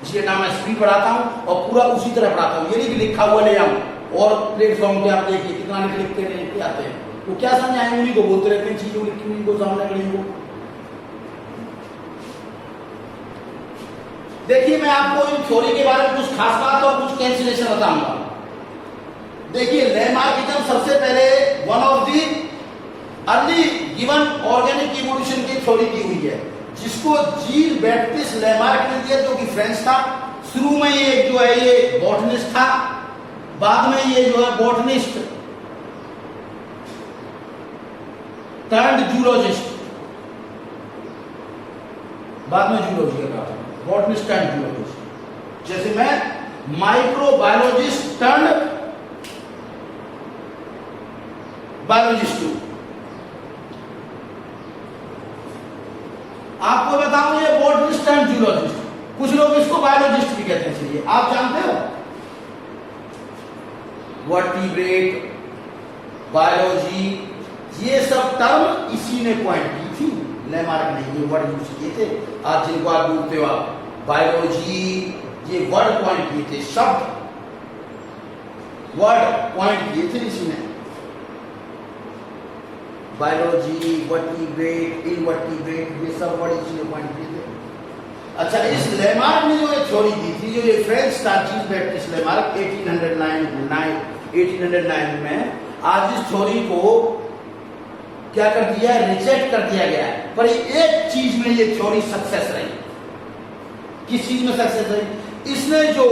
इसलिए ना मैं स्पीड पढ़ाता हूँ और पूरा उसी तरह पढ़ाता हूँ, ये नहीं कि लिखा हुआ ले आऊँ और प्लेटफॉर्म पे आप देखिए कितना लिखते नहीं आते हैं, वो क्या समझाएंगे, उन्हीं को बोलते रहते हैं चीजों लिखी हुई को सामने खड़ी को। देखिए मैं आपको इन थ्योरी के बारे में कुछ खास बात और कुछ कैंसिलेशन बताऊंगा। देखिए लेमार्किज्म सबसे पहले one of the early given organic evolution की थ्योरी की हुई है, जिसको जीन बैप्टिस्ट लेमार्क ने दिया, जो कि फ्रेंच था। शुरू में ये जो है ये बॉटनिस्ट था, बाद में ये जो है बॉटनिस्ट टर्न्ड जूलॉजिस्ट, बाद में जूलॉजी का था, बॉटनिस्ट टर्न्ड जूलॉजिस्ट। जैसे मैं माइक्रोबायोलॉजिस्ट टर्न्ड बायोलॉजिस्ट हूं। आपको बताऊं ये बॉटनिस्ट टर्न्ड जूलॉजिस्ट, कुछ लोग इसको बायोलॉजिस्ट भी कहते हैं। चलिए आप जानते हो वर्टिब्रेट, बायोलॉजी, ये सब टर्म इसी ने पॉइंट की थी, लेमार्क ने ये वर्ड यूज किए थे। आज जिनको आप बोलते हो आप बायोलॉजी, ये वर्ड पॉइंट किए थे, शब्द वर्ड पॉइंट किए थे इसी ने। बायोलॉजी, वर्टिब्रेट, इनवर्टिब्रेट, ये सब वर्ड इसी ने पॉइंट किए थे। अच्छा, इस लेमार्क ने जो ये थ्योरी दी थी, जो ये फ्रेंच था जीन बैप्टिस्ट लेमार्क 1809 में, आज इस थ्योरी को क्या कर दिया, रिजेक्ट कर दिया गया है। पर एक चीज में ये थ्योरी सक्सेस रही। किस चीज में सक्सेस रही? इसने जो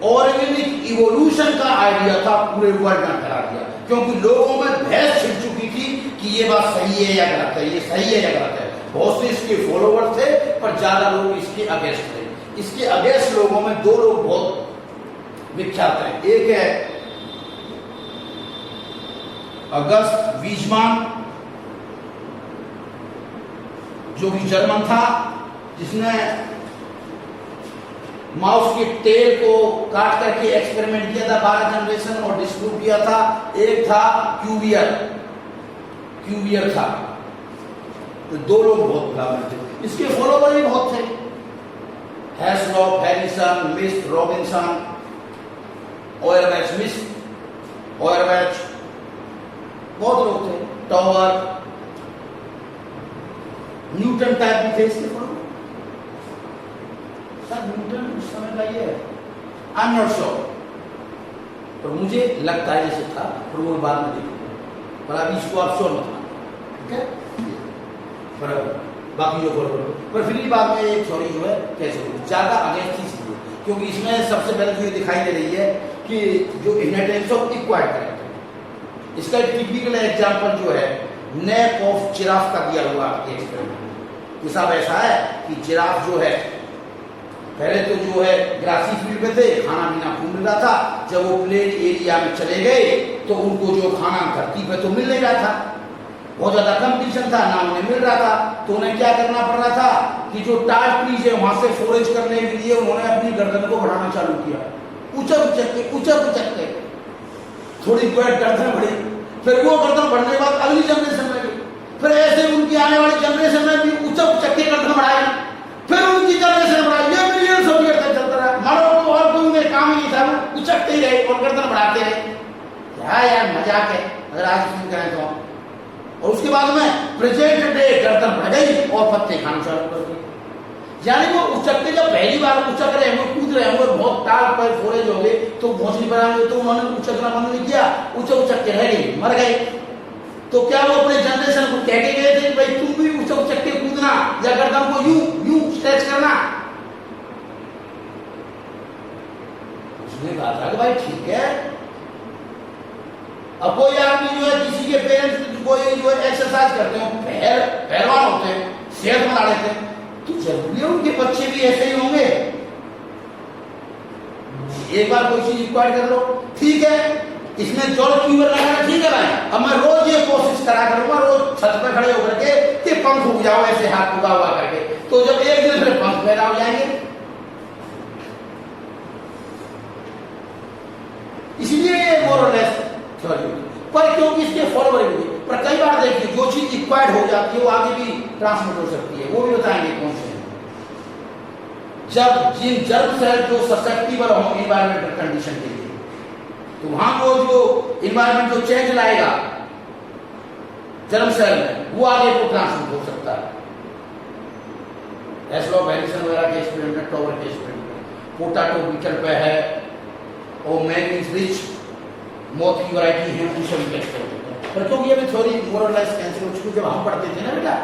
ऑर्गेनिक इवोल्यूशन का आइडिया था पूरे वर्ल्ड में करा दिया, क्योंकि लोगों में बहस छिड़ चुकी थी कि ये बात सही है या गलत है, ये सही है या गलत है। बहुत से इसके फॉलोवर थे पर ज्यादा लोग इसके अगेंस्ट थे। इसके अगेंस्ट लोगों में दो लोग बहुत विख्यात हैं। एक है अगस्त वीजमान, जो कि जर्मन था, जिसने माउस के टेल को काट करके एक्सपेरिमेंट किया था 12 जनरेशन और डिस्प्रूव किया था। एक था क्यूवियर था। तो दो लोग बहुत बराबर थे, इसके फॉलोवर भी बहुत थे। हैसलॉप, हैरिसन, मिस्ट, रॉबिन्सन, ऑयरबैच, मिस्ट, ऑयरबैच, बहुत लोग थे। टॉवर, न्यूटन टाइप भी थे इसके फॉलोवर। सर न्यूटन उस समय का ये आई एम नॉट श्योर, पर मुझे लगता है जैसे था, पर वो बाद में देखो। पर अभी इसको आप श्योर मत मानो, ठीक है? बराबर, बाकी जो बोल पर फिर भी बाद में ये थ्योरी जो है कैसे होगी, ज्यादा अगेंस्ट थी, क्योंकि इसमें सबसे पहले जो ये दिखाई दे रही है कि जो इनहेरिटेंस ऑफ इक्वायर्ड कैरेक्टर, इसका एक टिपिकल एग्जांपल जो है नेक ऑफ जिराफ का दिया हुआ एक्सपेरिमेंट। हिसाब ऐसा है कि जिराफ जो है पहले तो जो है ग्रासी फील्ड में थे, खाना पीना खूब मिल रहा था। जब वो प्लेन एरिया में चले गए तो उनको जो खाना धरती पे तो मिल नहीं रहा था, बहुत ज्यादा कंपटीशन था, ना उन्हें मिल रहा था। तो उन्हें क्या करना पड़ रहा था कि जो टाल ट्रीज है वहां से फोरेज करने के लिए उन्होंने अपनी गर्दन को बढ़ाना चालू किया, उचक के थोड़ी गर्दन बढ़ी। फिर वो गर्दन बढ़ने के बाद अगली जनरेशन में भी, फिर ऐसे उनकी आने वाली जनरेशन में भी उचक के गर्दन बढ़ाई, फिर उनकी जनरेशन बढ़ाई। ये मिलियंस ऑफ ईयर तक चलता रहा। मानो तो और कोई उन्हें काम ही नहीं था, वो उचकते ही रहे और गर्दन बढ़ाते रहे। क्या यार मजाक है अगर आज सुन करें तो। और उसके बाद में प्रेजेंट डे गर्दन बढ़ गई और पत्ते खाना चालू कर दिए। यानी वो उचक के जब पहली बार उचक रहे होंगे, कूद रहे होंगे, बहुत टाल पर फोरेज हो गए तो भोसड़ी बनाएंगे, तो उन्होंने उचकना बंद नहीं किया, उचक के रह गए, मर गए। तो क्या वो अपने जनरेशन को कह के गए थे भाई तुम भी उचक के कूदना या गर्दन को यूं स्ट्रेच करना? उसने कहा था कि भाई ठीक है। अब कोई आदमी जो है किसी के पेरेंट्स कोई जो है एक्सरसाइज करते हो, पहलवान होते हैं, सेहत बना लेते हैं, तो जरूरी है उनके बच्चे भी ऐसे ही होंगे। एक बार कोई चीज रिक्वायर कर लो, ठीक है, इसमें जॉर्ज क्यूवर लगाना ठीक है भाई, अब मैं रोज ये कोशिश करा करूंगा, रोज छत पर खड़े होकर के कि पंख उग जाओ ऐसे हाथ उगा हुआ करके, तो जब एक दिन फिर पंख पैदा हो जाएंगे। इसलिए ये मोरलेस थ्योरी, पर क्योंकि इसके फॉलोवर हुए। पर कई बार देखिए जो चीज इक्वायर्ड हो जाती है वो आगे भी ट्रांसमिट हो सकती है, वो भी बताएंगे कौन से। जब जिन जर्म सेल जो ससेप्टिबल हो एनवायरमेंटल कंडीशन के लिए, तो वहां वो जो एनवायरमेंट जो चेंज लाएगा जर्म सेल में, वो आगे को ट्रांसमिट हो सकता है। हैसलॉप, हैरिसन वगैरह के एक्सपेरिमेंट, टॉवर के एक्सपेरिमेंट, पोटैटो बीटल पे है और मैंगनीज रिच मौत की वैरायटी है, उन सभी के एक्सपेरिमेंट। पर क्योंकि ये थ्योरी मोरलाइज कैंसर उसको जब हम पढ़ते थे ना बेटा,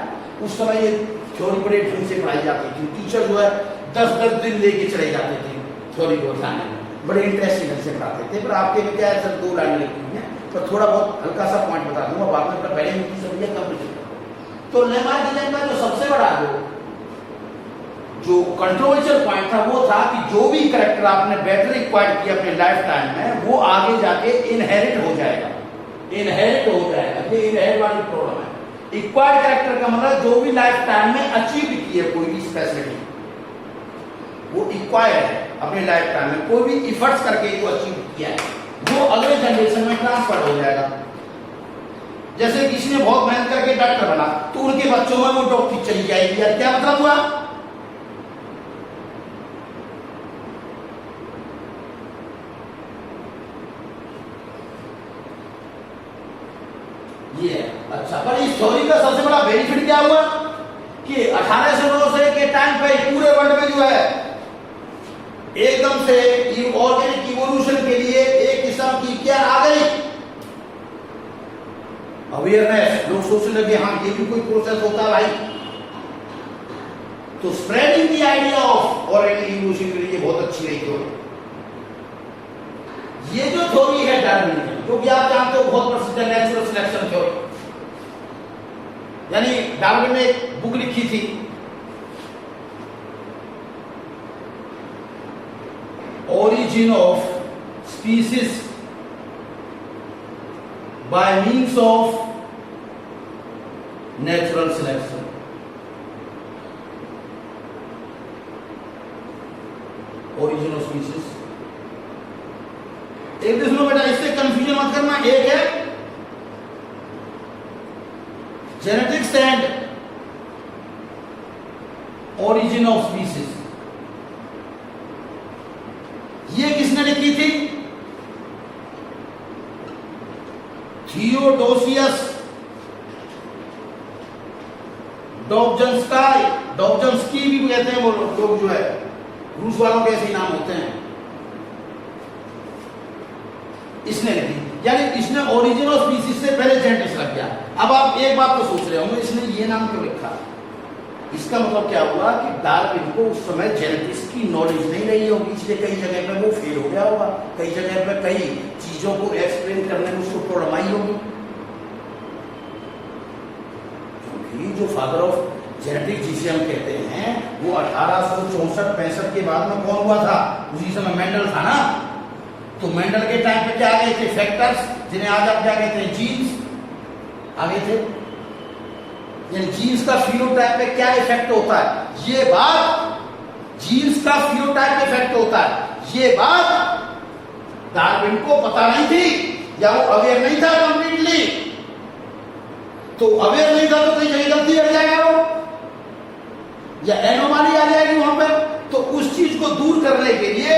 उस समय ये थ्योरी बड़े ढंग से पढ़ाई जाती थी। टीचर जो है 10-10 दिन लेके चले जाते थे थ्योरी को बताने में, बड़े इंटरेस्टिंग ढंग से पढ़ाते थे। पर आपके क्या है सर 2 लाइन लिखी हुई है, पर थोड़ा बहुत हल्का सा पॉइंट बता दूंगा बाद में, पहले मुझे समझिए कंप्लीट। तो लेमार्क का जो सबसे बड़ा जो कंट्रोवर्शियल पॉइंट था वो था कि जो भी कैरेक्टर आपने बेटर एक्वायर्ड किया अपने लाइफ टाइम में, वो आगे जाके इनहेरिट हो जाएगा, इनहेरिट हो जाएगा। ये इनहेरिट वाली प्रॉब्लम है। इक्वायर्ड कैरेक्टर का मतलब जो भी लाइफ टाइम में अचीव किए कोई भी स्पेशलिटी, वो इक्वायर है अपने लाइफ टाइम में, कोई भी इफर्ट्स करके को अचीव किया है, वो अगले जनरेशन में ट्रांसफर हो जाएगा। जैसे किसी ने बहुत मेहनत करके डॉक्टर बना तो उनके बच्चों में वो डॉक्टरी चली जाएगी। यार क्या मतलब हुआ? ये है। अच्छा, पर इस थ्योरी का सबसे बड़ा बेनिफिट क्या हुआ कि 1809 के टाइम पे पूरे वर्ल्ड में जो है एकदम से ऑर्गेनिक इवोल्यूशन के लिए एक किस्म की क्या आ गई, अवेयरनेस। लोग सोचने लगे हाँ ये भी कोई प्रोसेस होता है भाई। तो spreading the idea of organic evolution के लिए बहुत अच्छी रही थ्योरी। ये जो थ्योरी है डार्विन, जो कि आप जानते हो बहुत प्रसिद्ध है, नेचुरल सिलेक्शन थ्योरी। यानी डार्विन ने एक बुक लिखी थी, origin of species bye means of natural selection. Origin of species. एक तो सुनो बेटा, इससे कंफ्यूजन मत करना। एक है genetics and origin of species. ये किसने लिखी थी? थियोडोसियस डॉब्झंस्की। डॉब्झंस्की भी कहते हैं वो लोग, जो है रूस वालों के ऐसे नाम होते हैं। इसने लिखी, यानी इसने ओरिजिन ऑफ स्पीसीज से पहले जेनेटिक्स लग गया। अब आप एक बात तो सोच रहे होंगे इसने ये नाम क्यों लिखा? इसका मतलब क्या हुआ कि डार्विन को उस समय जेनेटिक्स की नॉलेज नहीं रही होगी, इसलिए कई जगह पे वो फेल हो गया होगा, कई जगह पे कई चीजों को एक्सप्लेन करने में उसको प्रॉब्लम होगी। क्योंकि जो फादर ऑफ जेनेटिक्स जिसे हम कहते हैं वो 1864-65 के बाद में कौन हुआ था? उसी समय मेंडल था ना। तो मेंडल के टाइम पे क्या आ गए थे? फैक्टर्स, जिन्हें आज आप क्या कहते हैं? जीन्स आ गए थे। यानी जीन्स का फिनोटाइप पे क्या इफेक्ट होता है, ये बात, जीन्स का फिनोटाइप इफेक्ट होता है, ये बात डार्विन को पता नहीं थी, या वो अवेयर नहीं था कंप्लीटली। तो अवेयर नहीं था तो कहीं कहीं गलती कर जाएगा वो, या एनोमाली आ जाएगी वहां पर। तो उस चीज को दूर करने के लिए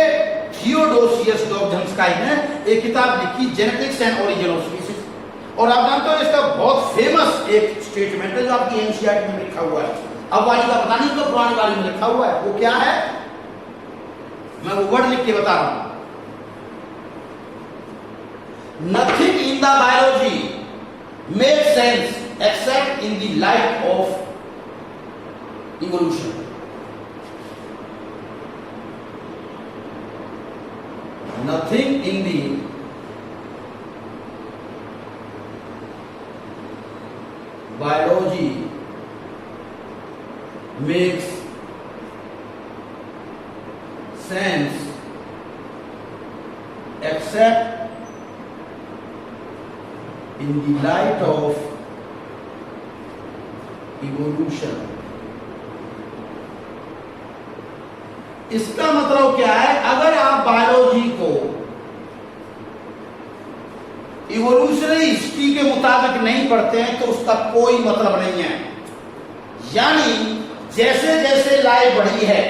थियोडोसियस डॉब्झंस्की ने एक किताब लिखी, genetics and origin of species. और आप जानते हो इसका बहुत फेमस एक स्टेटमेंट है जो आपकी एनसीईआरटी में लिखा हुआ है। अब वाली का पता नहीं, तो पुरानी वाली में लिखा हुआ है। वो क्या है? मैं वो वर्ड लिख के बता रहा हूं। Nothing in the biology make sense accept in the light of evolution. Nothing in the biology makes sense except in the light of evolution। इसका मतलब क्या है? अगर आप बायोलॉजी को इवोल्यूशनरी हिस्ट्री के मुताबिक नहीं पढ़ते हैं तो उसका कोई मतलब नहीं है। यानी जैसे जैसे लाइफ बढ़ी है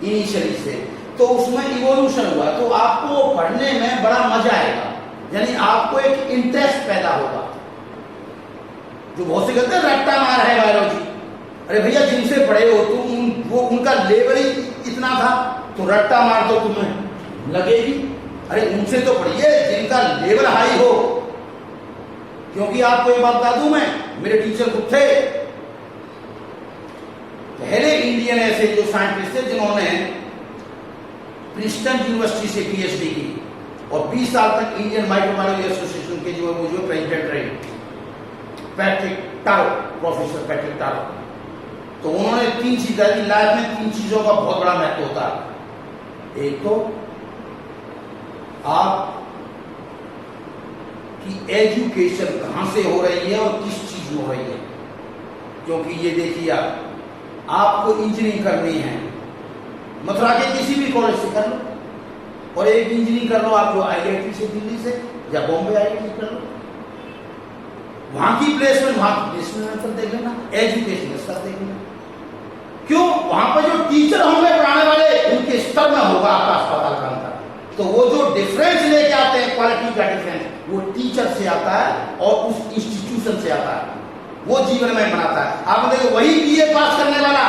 इनिशियली से, तो उसमें इवोल्यूशन हुआ, तो आपको पढ़ने में बड़ा मजा आएगा, यानी आपको एक इंटरेस्ट पैदा होगा। जो बहुत से कहते हैं रट्टा मार है बायोलॉजी, अरे भैया जिनसे पढ़े हो तुम, वो उनका लेवल ही इतना था, तो रट्टा मार तो तुम्हें लगेगी। अरे उनसे तो पढ़िए जिनका लेवल हाई हो। क्योंकि आपको एक बात बता दूं, मैं, मेरे टीचर खुद थे, पहले इंडियन ऐसे जो साइंटिस्ट थे जिन्होंने प्रिंसटन यूनिवर्सिटी से पीएचडी की और 20 साल तक इंडियन माइक्रोबायोलॉजी एसोसिएशन के जो प्रेसिडेंट रहे, Patrick Taro, professor Patrick Taro. तो उन्होंने 3 चीजें की, लाइफ में 3 चीजों का बहुत बड़ा महत्व होता है। एक तो आप की एजुकेशन कहां से हो रही है और किस चीज में हो रही है। क्योंकि ये देखिए, आपको इंजीनियरिंग करनी है मथुरा के किसी भी कॉलेज से कर लो, और एक इंजीनियरिंग कर लो आप जो IIT से, दिल्ली से या बॉम्बे IIT कर लो, वहां की प्लेसमेंट अंतर देख लेना, एजुकेशन स्तर देख लेना। क्यों? वहां पर जो टीचर होंगे पढ़ाने वाले, उनके स्तर में होगा आपका अस्पताल का अंतर। तो वो जो डिफरेंस लेके आते हैं, क्वालिटी का डिफरेंस, वो टीचर से आता है और उस इंस्टीट्यूशन से आता है, वो जीवन में बनाता है। आप देखो, वही BA पास करने वाला,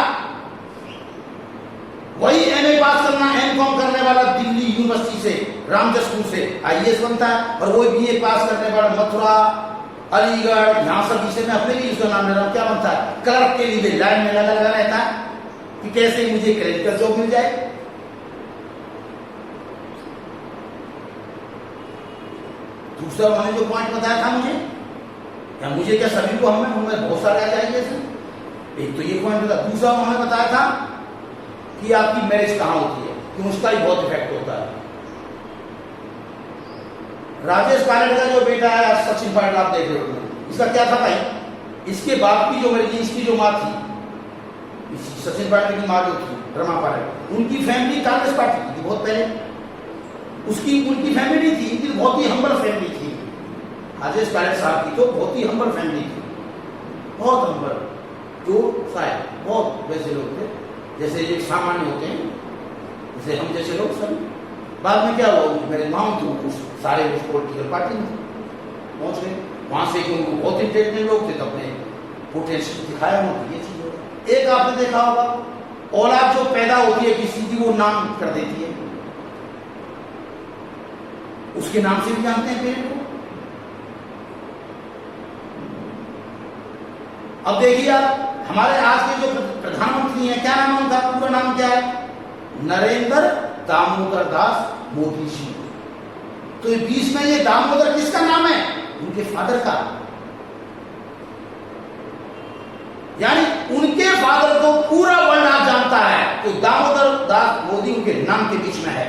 वही MA पास करना, MCOM करने वाला दिल्ली यूनिवर्सिटी से, रामजस स्कूल से IAS बनता है, और वही BA पास करने वाला मथुरा, अलीगढ़, यहां सब विषय में अपने लिए उसका नाम ले रहा हूं, क्या बनता है? क्लर्क के लिए लाइन में लगा रहता है कि कैसे मुझे क्लरिकल जॉब मिल जाए। दूसरा उन्होंने जो पॉइंट बताया था मुझे क्या सभी को हमें बहुत सारे आ जाएंगे इसमें। एक तो ये पॉइंट था। दूसरा उन्होंने बताया था कि आपकी मैरिज कहां होती है, कि उसका ही बहुत इफेक्ट होता है। राजेश पायलट का जो बेटा है सचिन पायलट, आप देख रहे हो, इसका क्या था भाई? इसके बाप की जो मरी, इसकी जो माँ थी, सचिन पायलट की माँ जो थी रमा पायलट, उनकी फैमिली कांग्रेस पार्टी की थी बहुत पहले। उनकी फैमिली थी, इनकी बहुत ही हम्बल फैमिली थी। राजेश पायलट साहब की तो बहुत ही हम्बल फैमिली थी, बहुत हम्बल, जो शायद बहुत वैसे लोग थे जैसे ये सामान्य होते हैं, जैसे हम जैसे लोग सब। बाद में क्या हुआ, मेरे माम तो सारे उस पॉलिटिकल पार्टी में पहुंच गए। वहां से उनको बहुत इंटेलिजेंट लोग थे, तो अपने पोटेंशियल दिखाया उनको, ये चीज होती। एक आपने देखा होगा, औलाद जो पैदा होती है किसी की, वो नाम कर देती है, उसके नाम से भी जानते हैं पेरेंट को। अब देखिए आप, हमारे आज के जो प्रधानमंत्री हैं, क्या नाम है उनका? पूरा नाम क्या है? नरेंद्र दामोदर दास मोदी जी। तो ये बीच में ये दामोदर किसका नाम है? उनके फादर का। यानी उनके फादर को पूरा वर्ल्ड आज जानता है, तो दामोदर दास मोदी उनके नाम के बीच में है।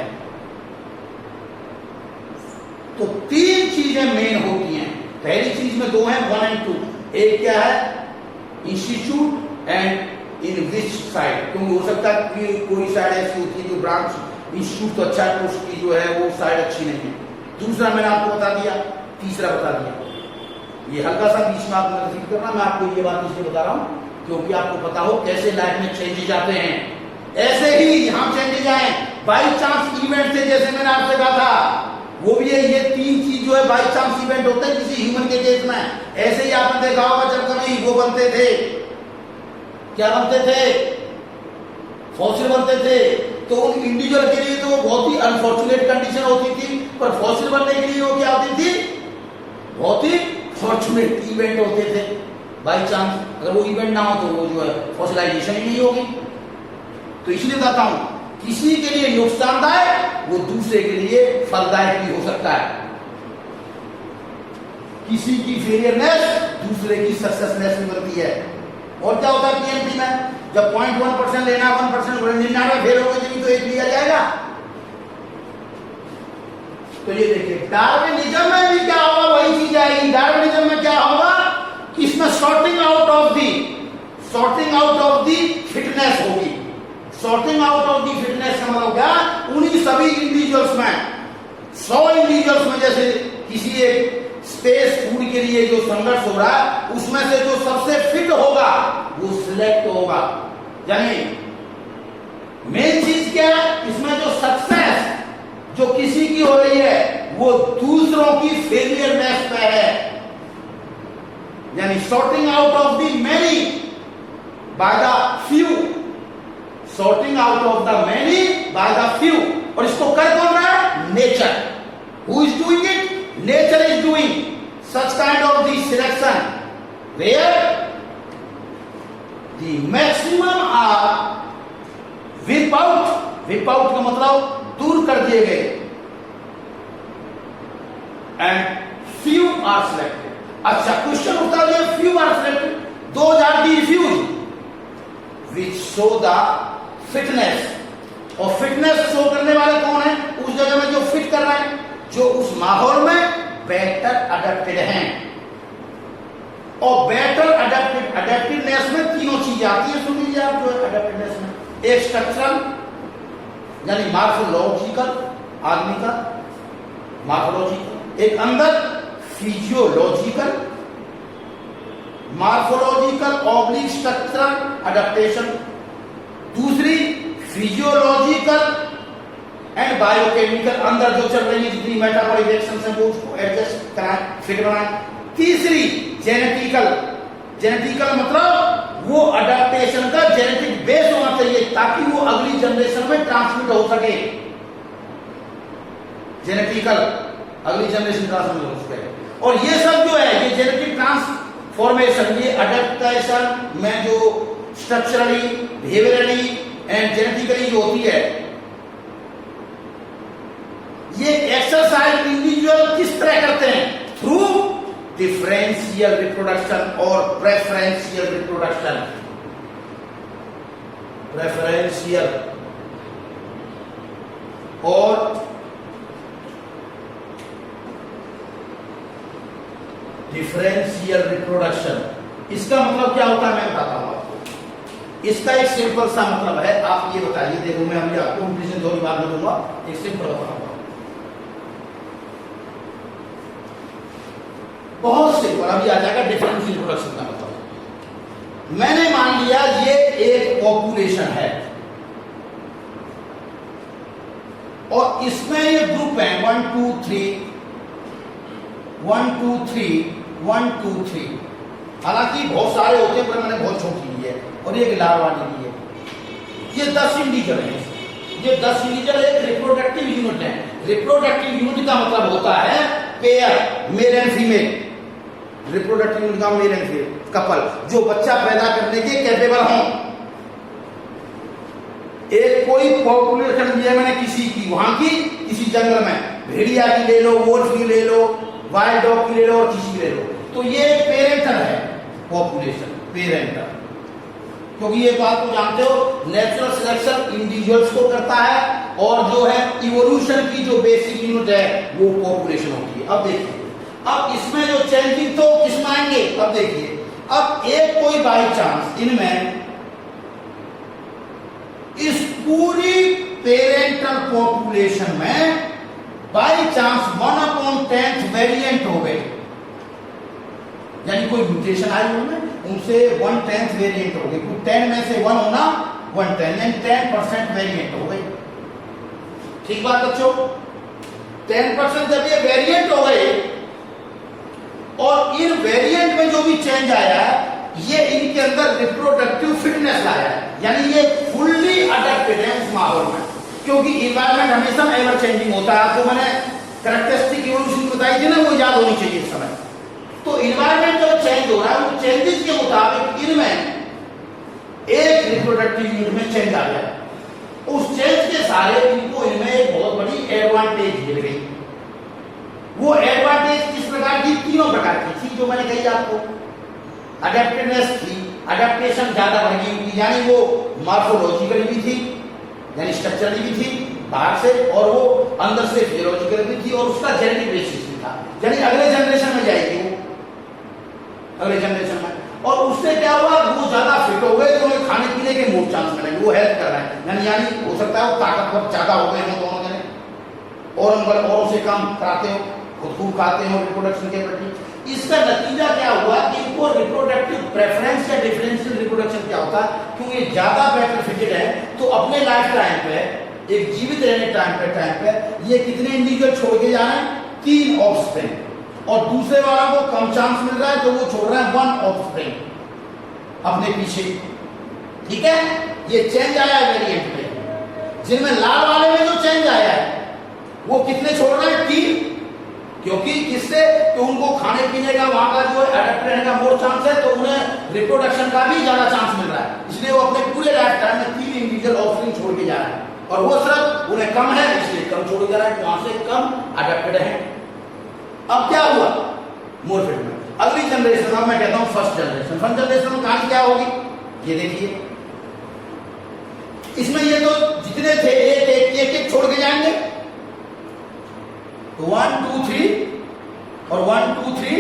तो तीन चीजें मेन होती हैं। पहली चीज में दो हैं, 1 और 2। एक क्या है? Institute and in which side, क्योंकि हो सकता है कि कोई साइड ऐसी होती है जो ब्रांच इंस्टीट्यूट तो अच्छा है, उसकी जो है वो साइड अच्छी नहीं है। दूसरा मैंने आपको बता दिया, तीसरा बता दिया। ये हल्का सा बीच में आपको रिपीट करना, मैं आपको ये बात इसलिए बता रहा हूं क्योंकि आपको पता हो कैसे लाइफ में चेंजेज आते हैं, ऐसे ही यहां चेंजेज आए बाई चांस इवेंट से। जैसे मैंने आपसे कहा था, वो भी है, ये तीन चीज जो है बाई चांस इवेंट होते हैं किसी ह्यूमन के केस में। ऐसे ही आपने देखा होगा जब कभी वो बनते थे, क्या बनते थे? फॉसिल बनते थे, तो उन इंडिविजुअल के लिए तो वो बहुत ही अनफॉर्चुनेट कंडीशन होती थी, पर फॉसिल बनने के लिए वो क्या होती थी? बहुत ही फॉर्चुनेट इवेंट होते थे। बाई चांस अगर वो इवेंट ना हो तो वो जो है फॉसिलाइजेशन ही नहीं होगी। तो इसलिए बताता हूं, किसी के लिए नुकसानदायक वो दूसरे के लिए फलदायक भी हो सकता है। किसी की फेलियरनेस दूसरे की सक्सेसनेस में बनती है। और क्या होता है PMT में? जब 0.1% लेना, 1% 99 फेल हो गए तो एक लिया जाएगा। तो ये देखिए, डार्विनिज्म में भी क्या होगा, वही चीज आएगी। डार्विनिज्म में क्या होगा? इसमें sorting out of the fitness होगी। Sorting out of the fitness का मतलब क्या? उन्हीं सभी इंडिविजुअल्स में, 100 इंडिविजुअल्स में, जैसे किसी एक स्पेस फूड के लिए जो संघर्ष हो रहा है, उसमें से जो सबसे फिट होगा वो सिलेक्ट होगा। यानी मेन चीज क्या है इसमें? जो सक्सेस जो किसी की हो रही है वो दूसरों की फेलियरनेस पे है। यानी sorting out of the many by the few, sorting out of the many by the few. और इसको कर कौन रहा है? Nature. Who is doing it? Nature is doing such kind of the selection where the maximum are wipe out का मतलब दूर कर दिए गए, and few are selected। अच्छा, क्वेश्चन उठता है, few are selected, those are the refused which show the fitness। और फिटनेस शो करने वाले कौन है? उस जगह में जो फिट कर रहा है, जो उस माहौल में बेटर अडेप्टेड हैं। और बेटर अडेप्टेडनेस में तीनों चीजें आती है, सुन लीजिए आप। जो अडेप्टेडनेस में एक स्ट्रक्चरल, यानी मार्फोलॉजिकल, आदमी का मार्फोलॉजिकल, एक अंदर physiological, morphological oblique structural adaptation, दूसरी फिजियोलॉजिकल एंड बायोकेमिकल, अंदर जो चल रही है जितनी मेटाबॉलिक रिएक्शंस हैं वो उसको एडजस्ट कराएं, फिट बनाएं। तीसरी जेनेटिकल, जेनेटिकल मतलब वो अडेप्टेशन का जेनेटिक बेस होना चाहिए ताकि वो अगली जनरेशन में ट्रांसमिट हो सके, जेनेटिकल अगली जनरेशन ट्रांसमिट हो सके। और ये सब जो है ये जेनेटिक ट्रांसफॉर्मेशन, ये अडेप्टेशन में जो स्ट्रक्चरली, बिहेवियरली एंड जेनेटिकली जो होती है, ये एक्सरसाइज इंडिविजुअल किस तरह करते हैं? थ्रू डिफरेंशियल रिप्रोडक्शन और प्रेफरेंशियल रिप्रोडक्शन। प्रेफरेंशियल और डिफरेंशियल रिप्रोडक्शन, इसका मतलब क्या होता है मैं बताता हूं आपको। इसका एक सिंपल सा मतलब है, आप ये बताइए, देखो मैं अभी आपको कंक्लूजन थोड़ी बाद में दूंगा, एक सिंपल बताऊंगा, बहुत सिंपल। अभी आ जाएगा डिफरेंशियल रिप्रोडक्शन का मतलब। मैंने मान लिया ये एक पॉपुलेशन है और इसमें ये ग्रुप है 1 2 3 1 2 3 1 2 3। हालांकि बहुत सारे होते हैं पर मैंने बहुत छोटी ली है और ये लाल वाली ली है। ये 10 इंडिविजुअल है, ये 10 इंडिविजुअल एक रिप्रोडक्टिव यूनिट है। रिप्रोडक्टिव यूनिट का मतलब होता है pair, male and female. Reproductive unit का मेल एंड फीमेल कपल जो बच्चा पैदा करने के कैपेबल हों। एक कोई पॉपुलेशन ली है मैंने किसी की, वहां की किसी जंगल में, भेड़िया की ले लो, वोल्फ की ले लो, वाइल्ड डॉग की ले लो और किसी की ले लो, तो ये पेरेंटल है पॉपुलेशन, पेरेंटल। क्योंकि ये बात तो जानते हो, नेचुरल सिलेक्शन इंडिविजुअल्स को करता है और जो है इवोल्यूशन की जो बेसिक यूनिट है वो पॉपुलेशन होती है। अब देखिए, अब इसमें जो चेंजिंग तो किसमें आएंगे? अब देखिए, अब एक कोई बाई चांस इनमें इस पूरी पेरेंटल पॉपुलेशन में बाई चांस 1/10 वेरिएंट हो गए, यानी कोई म्यूटेशन आई उनमें, उनसे 1/10 वेरिएंट हो गए। 10 में से 1 होना 1/10 यानी 10% वेरिएंट हो गए। ठीक बात बच्चों, 10% जब ये वेरिएंट हो गए और इन वेरिएंट में जो भी चेंज आया है ये इनके अंदर रिप्रोडक्टिव फिटनेस लाया है, यानी ये फुल्ली अडेप्टेड है उस माहौल में। क्योंकि इन्वायरमेंट हमेशा एवर चेंजिंग होता है, आपको मैंने कैरेक्टरिस्टिक इवोल्यूशन बताई थी ना, वो याद होनी चाहिए इस समय। तो इन्वायरमेंट जो चेंज हो रहा है वो चेंजेस के मुताबिक इनमें एक रिप्रोडक्टिव यूनिट में चेंज आ गया। उस चेंज के सारे इनको इनमें एक बहुत बड़ी एडवांटेज मिल गई। वो एडवांटेज किस प्रकार की? 3 प्रकार की थी जो मैंने कही आपको। अडेप्टेडनेस थी, अडेप्टेशन ज्यादा बढ़ गई, यानी वो मॉर्फोलॉजिकली भी थी, यानी स्ट्रक्चरली भी थी बाहर से, और वो अंदर से फिजियोलॉजिकल भी थी, और उसका जेनेटिक बेसिस भी था, यानी अगले जनरेशन में जाएगी वो, अगले जनरेशन में। और उससे क्या हुआ, वो ज्यादा फिट हो गए तो उन्हें खाने पीने के मोर चांस मिलेंगे, वो हेल्प कर रहे हैं, यानी हो सकता है वो ताकतवर ज्यादा हो गए हों दोनों जने, और औरों से कम कराते हो, खुद खूब खाते हो रिप्रोडक्शन के प्रति। इसका नतीजा क्या हुआ कि इनको रिप्रोडक्टिव प्रेफरेंस या डिफरेंशियल रिप्रोडक्शन क्या होता है, क्योंकि ज्यादा बेटर फिटेड है तो अपने लाइफ टाइम पे, एक जीवित रहने टाइम पे ये कितने इंडिविजुअल छोड़ के जा रहे हैं? 3 ऑफस्प्रिंग, और दूसरे वाला को कम चांस मिल रहा है तो वो छोड़ रहा है 1 ऑफस्प्रिंग अपने पीछे। ठीक है, ये चेंज आया है वेरिएंट में। जिनमें लाल वाले में जो चेंज आया है वो कितने छोड़ रहे हैं? 3। क्योंकि किससे? तो उनको खाने पीने का, वहां का जो अडेप्ट रहने का मोर चांस है, तो उन्हें रिप्रोडक्शन का भी ज्यादा चांस मिल रहा है, इसलिए वो अपने पूरे लाइफ टाइम में 3 इंडिविजुअल ऑफस्प्रिंग छोड़ के जा रहे हैं, और वो सिर्फ उन्हें कम है इसलिए कम छोड़ के जा रहा है, वहां से कम अडेप्टेड है। अब क्या हुआ? मोर फिटमेंट। अगली जनरेशन, अब मैं कहता हूं फर्स्ट जनरेशन में कहानी क्या होगी? ये देखिए, इसमें ये तो जितने थे एक छोड़ के जाएंगे, तो 1 2 3 और 1 2 3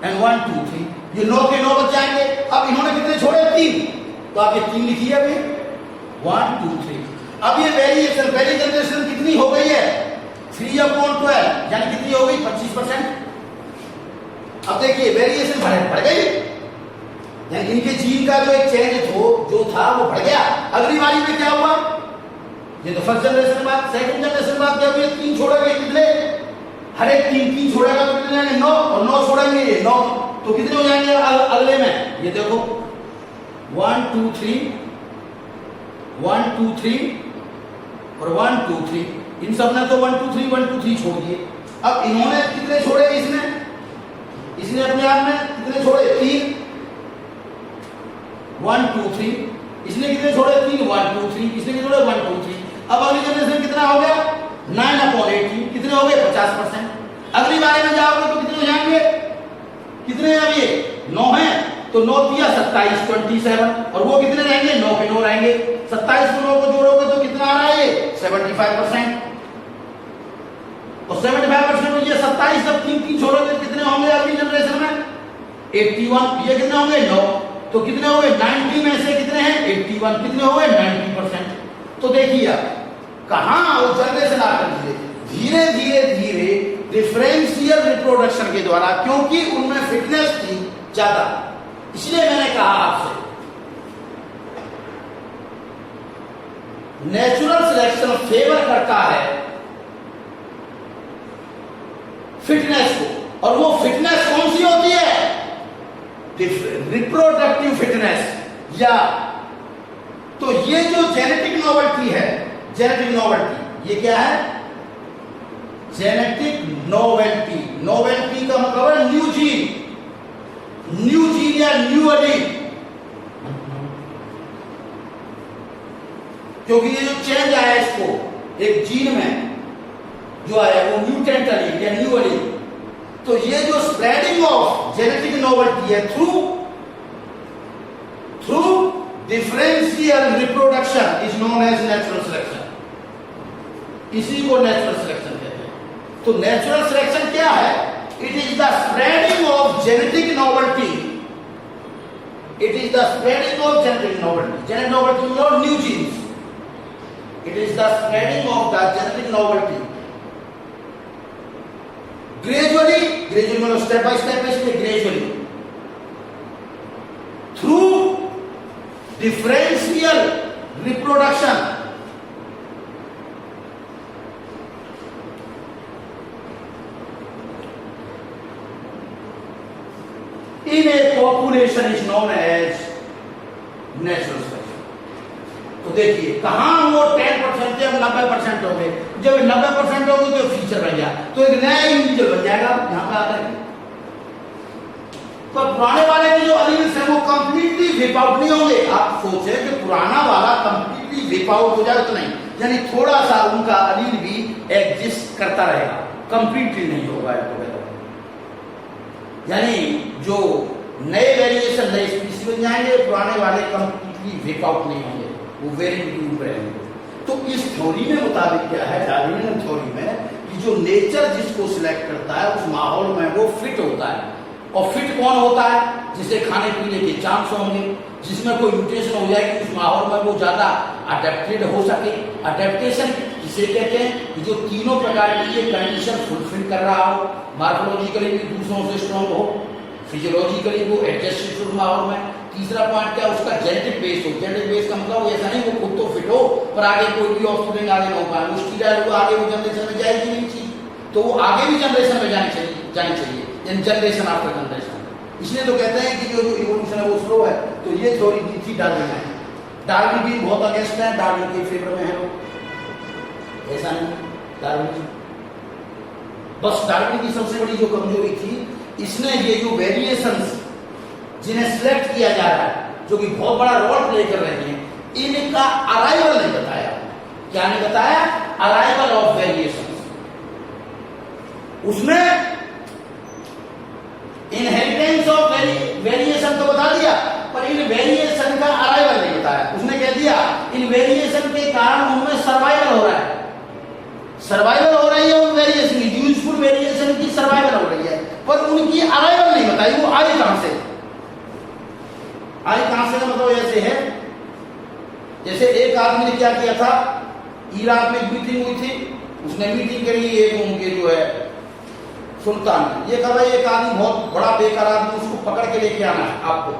एंड 1 2 3, ये 9 के 9 बच जाएंगे। अब इन्होंने कितने छोड़े? 3, तो आप ये 3 लिखिए अभी, 1 2 3। अब ये वेरिएशन, पहली जनरेशन कितनी हो गई है 3/12, यानी कितनी हो गई 25%। अब देखिए वेरिएशन बढ़ गई, यानी इनके जीन का जो एक चेंज जो था वो बढ़ गया। अगली बारी में क्या हुआ, ये तो फर्स्ट जनरेशन के बाद, सेकंड जनरेशन के बाद क्या हुआ, 3 छोड़ेंगे कितने, हर एक 3 छोड़ेगा तो कितने जाएंगे 9, और 9 छोड़ेंगे ये 9, तो कितने हो जाएंगे अगले में, ये देखो 1 2 3 1 2 3 और 1 2 3, इन सब ने तो 1 2 3 छोड़ दिए। अब इन्होंने कितने छोड़े, इसने अपने आप में कितने छोड़े 3 1 2 3, इसने कितने छोड़े 3 1 2 3, इसने कितने छोड़े 1 2 3। अब अगली जनरेशन कितना हो गया 9/18, कितने हो गए 50%। अगली बारी में जाओगे तो कितने हो जाएंगे, कितने अब ये 9 है तो 9 3 27 27, और वो कितने रहेंगे 9 के 9 रहेंगे, 27 को 9 को जोड़ोगे तो कितना आ रहा है ये 75%, और 75% में ये 27 जब 3 छोड़ोगे कितने होंगे अगली जनरेशन में 81, ये कितने होंगे 9, तो कितने हो गए 90 में से कितने हैं 81, कितने हो गए 90%। तो देखिए आप कहां वो जनरेशन आकर धीरे धीरे डिफरेंशियल रिप्रोडक्शन के द्वारा, क्योंकि उनमें फिटनेस थी ज्यादा, इसलिए मैंने कहा आपसे नेचुरल सिलेक्शन फेवर करता है फिटनेस को, और वो फिटनेस कौन सी होती है रिप्रोडक्टिव फिटनेस। या तो ये जो जेनेटिक नोवेल्टी है, जेनेटिक नोवेल्टी ये क्या है, जेनेटिक नोवेल्टी, नोवेल्टी का मतलब है न्यू जीन या न्यू एलील, क्योंकि ये जो चेंज आया इसको एक जीन में जो आया वो म्यूटेंट एलील या न्यू एलील, तो ये जो स्प्रेडिंग ऑफ जेनेटिक नोवेल्टी है through differential reproduction is known as natural selection, इसी को नेचुरल सिलेक्शन कहते हैं। तो नेचुरल सिलेक्शन क्या है, it is the spreading of genetic novelty, it is the spreading of genetic novelty, genetic novelty मतलब new genes, it is the spreading of the genetic novelty gradually मतलब step by step इसमें gradually through differential reproduction in a population is known as natural selection। तो देखिए कहां वो 10% से 90% हो गए, जब 90% हो गए तो फीचर बन गया, तो एक नया इंडिविजुअल बन जाएगा यहां पे आकर के। तो पुराने वाले के जो एलील्स हैं वो कंप्लीटली विप आउट नहीं होंगे। आप सोचे कि पुराना वाला कंप्लीटली विप आउट हो जाए तो नहीं, यानी थोड़ा सा उनका एलील भी एग्जिस्ट करता रहेगा, कंप्लीटली नहीं होगा टुगेदर, यानी जो नए वेरिएशन नए स्पीशीज बन जाएंगे, पुराने वाले कंप्लीटली विप आउट नहीं होंगे, वो वेरिएंट के ऊपर रहेंगे। तो इस थ्योरी में मुताबिक क्या है, डार्विनियन थ्योरी में, कि जो नेचर जिसको सिलेक्ट करता है उस माहौल में वो फिट होता है। और फिट कौन होता है, जिसे खाने पीने के चांस होंगे, जिसमें कोई म्यूटेशन हो जाएगी उस माहौल में वो ज्यादा अडेप्टेड हो सके। अडेप्टेशन किसे कहते हैं, कि जो तीनों प्रकार की ये कंडीशन फुलफिल कर रहा हो, मार्फोलॉजिकली भी दूसरों से स्ट्रॉन्ग हो, फिजियोलॉजिकली वो एडजस्ट हो माहौल में। तीसरा पॉइंट क्या, उसका जेनेटिक बेस हो। जेनेटिक बेस का मतलब ऐसा नहीं वो खुद तो फिट हो पर आगे कोई भी ऑफस्प्रिंग आगे ना हो पाए, उसकी जाए वो आगे वो जनरेशन में जाएगी नहीं चीज, तो वो आगे भी जनरेशन में जानी चाहिए जनरेशन आफ्टर जनरेशन। इसलिए तो कहते हैं कि जो इवोल्यूशन है वो स्लो है। तो ये थ्योरी दी थी डार्विन ने। डार्विन भी बहुत अगेंस्ट है, डार्विन के फेवर में है लोग, ऐसा नहीं। डार्विन बस डार्विन की सबसे बड़ी जो कमजोरी थी, इसने ये जो वेरिएशंस जिन्हें सिलेक्ट किया जा रहा है, जो कि बहुत बड़ा रोल प्ले कर रहे हैं, इनका अराइवल नहीं बताया। क्या नहीं बताया, अराइवल ऑफ वेरिएशंस। उसने इनहेरिटेंस ऑफ वेरिएशन तो बता दिया, पर इन वेरिएशन का अराइवल नहीं बताया। उसने कह दिया इन वेरिएशन के कारण उनमें सर्वाइवल हो रहा है, सर्वाइवल हो रही है उन वेरिएशन की, यूजफुल वेरिएशन की सर्वाइवल हो रही है, पर उनकी अराइवल नहीं बताई। वो आई कहां से, आई कहां से का मतलब ऐसे है, जैसे एक आदमी ने क्या किया था, इराक में मीटिंग हुई थी, उसने मीटिंग करी एक उनके जो है सुल्तान ने, ये कहा एक आदमी बहुत बड़ा बेकार आदमी, उसको पकड़ के लेके आना है आपको,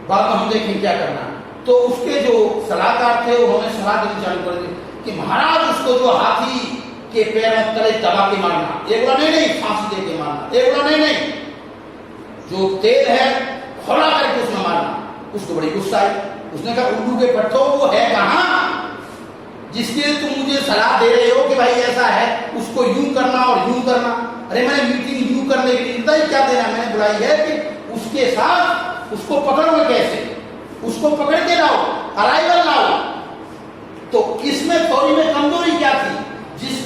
बाद में हम देखेंगे क्या करना है। तो उसके जो सलाहकार थे उन्होंने सलाह देनी चालू कर दी कि महाराज उसको जो हाथी के पैर में तले दबा के मारना, एक बोला नहीं फांसी दे के मारना, एक बोला नहीं जो तेल है खोला करके उसमें मारना। उसको बड़ी गुस्सा आई, उसने कहा उल्लू के पट्टों वो है कहां जिसके तुम मुझे सलाह दे रहे हो कि भाई ऐसा है उसको यूं करना और यूं करना। अरे मैंने मीटिंग यूं करने के लिए क्या देना, मैंने बुलाई है कि उसके साथ उसको पकड़ोगे कैसे, उसको पकड़ के लाओ, अराइवल लाओ। तो इसमें थ्योरी में कमजोरी क्या थी, जिस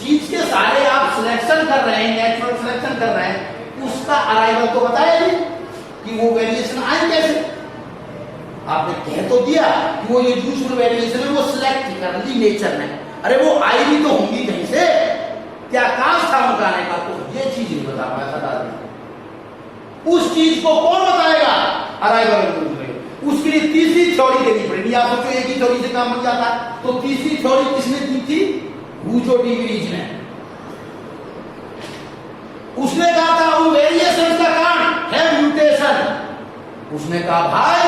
चीज के सारे आप सिलेक्शन कर रहे हैं, नेचुरल सिलेक्शन कर रहे हैं, उसका अराइवल तो बताया नहीं कि वो वेरिएशन आए कैसे। आपने कह तो दिया कि वो ये यूजुअल वेरिएशन है वो सिलेक्ट कर ली नेचर ने, अरे वो आई भी तो होंगी कहीं से, क्या काश था उनका आने का, तो ये चीज नहीं बता पाया था दादा। उस चीज को कौन बताएगा, अराइवल। उसके लिए तीसरी थ्योरी देनी पड़ेगी। आप सोचो एक ही थ्योरी से काम बन जाता, तो तीसरी थ्योरी किसने दी थी, रूजो डी व्रीज ने। उसने कहा था उन वेरिएशन का कारण है म्यूटेशन। उसने कहा भाई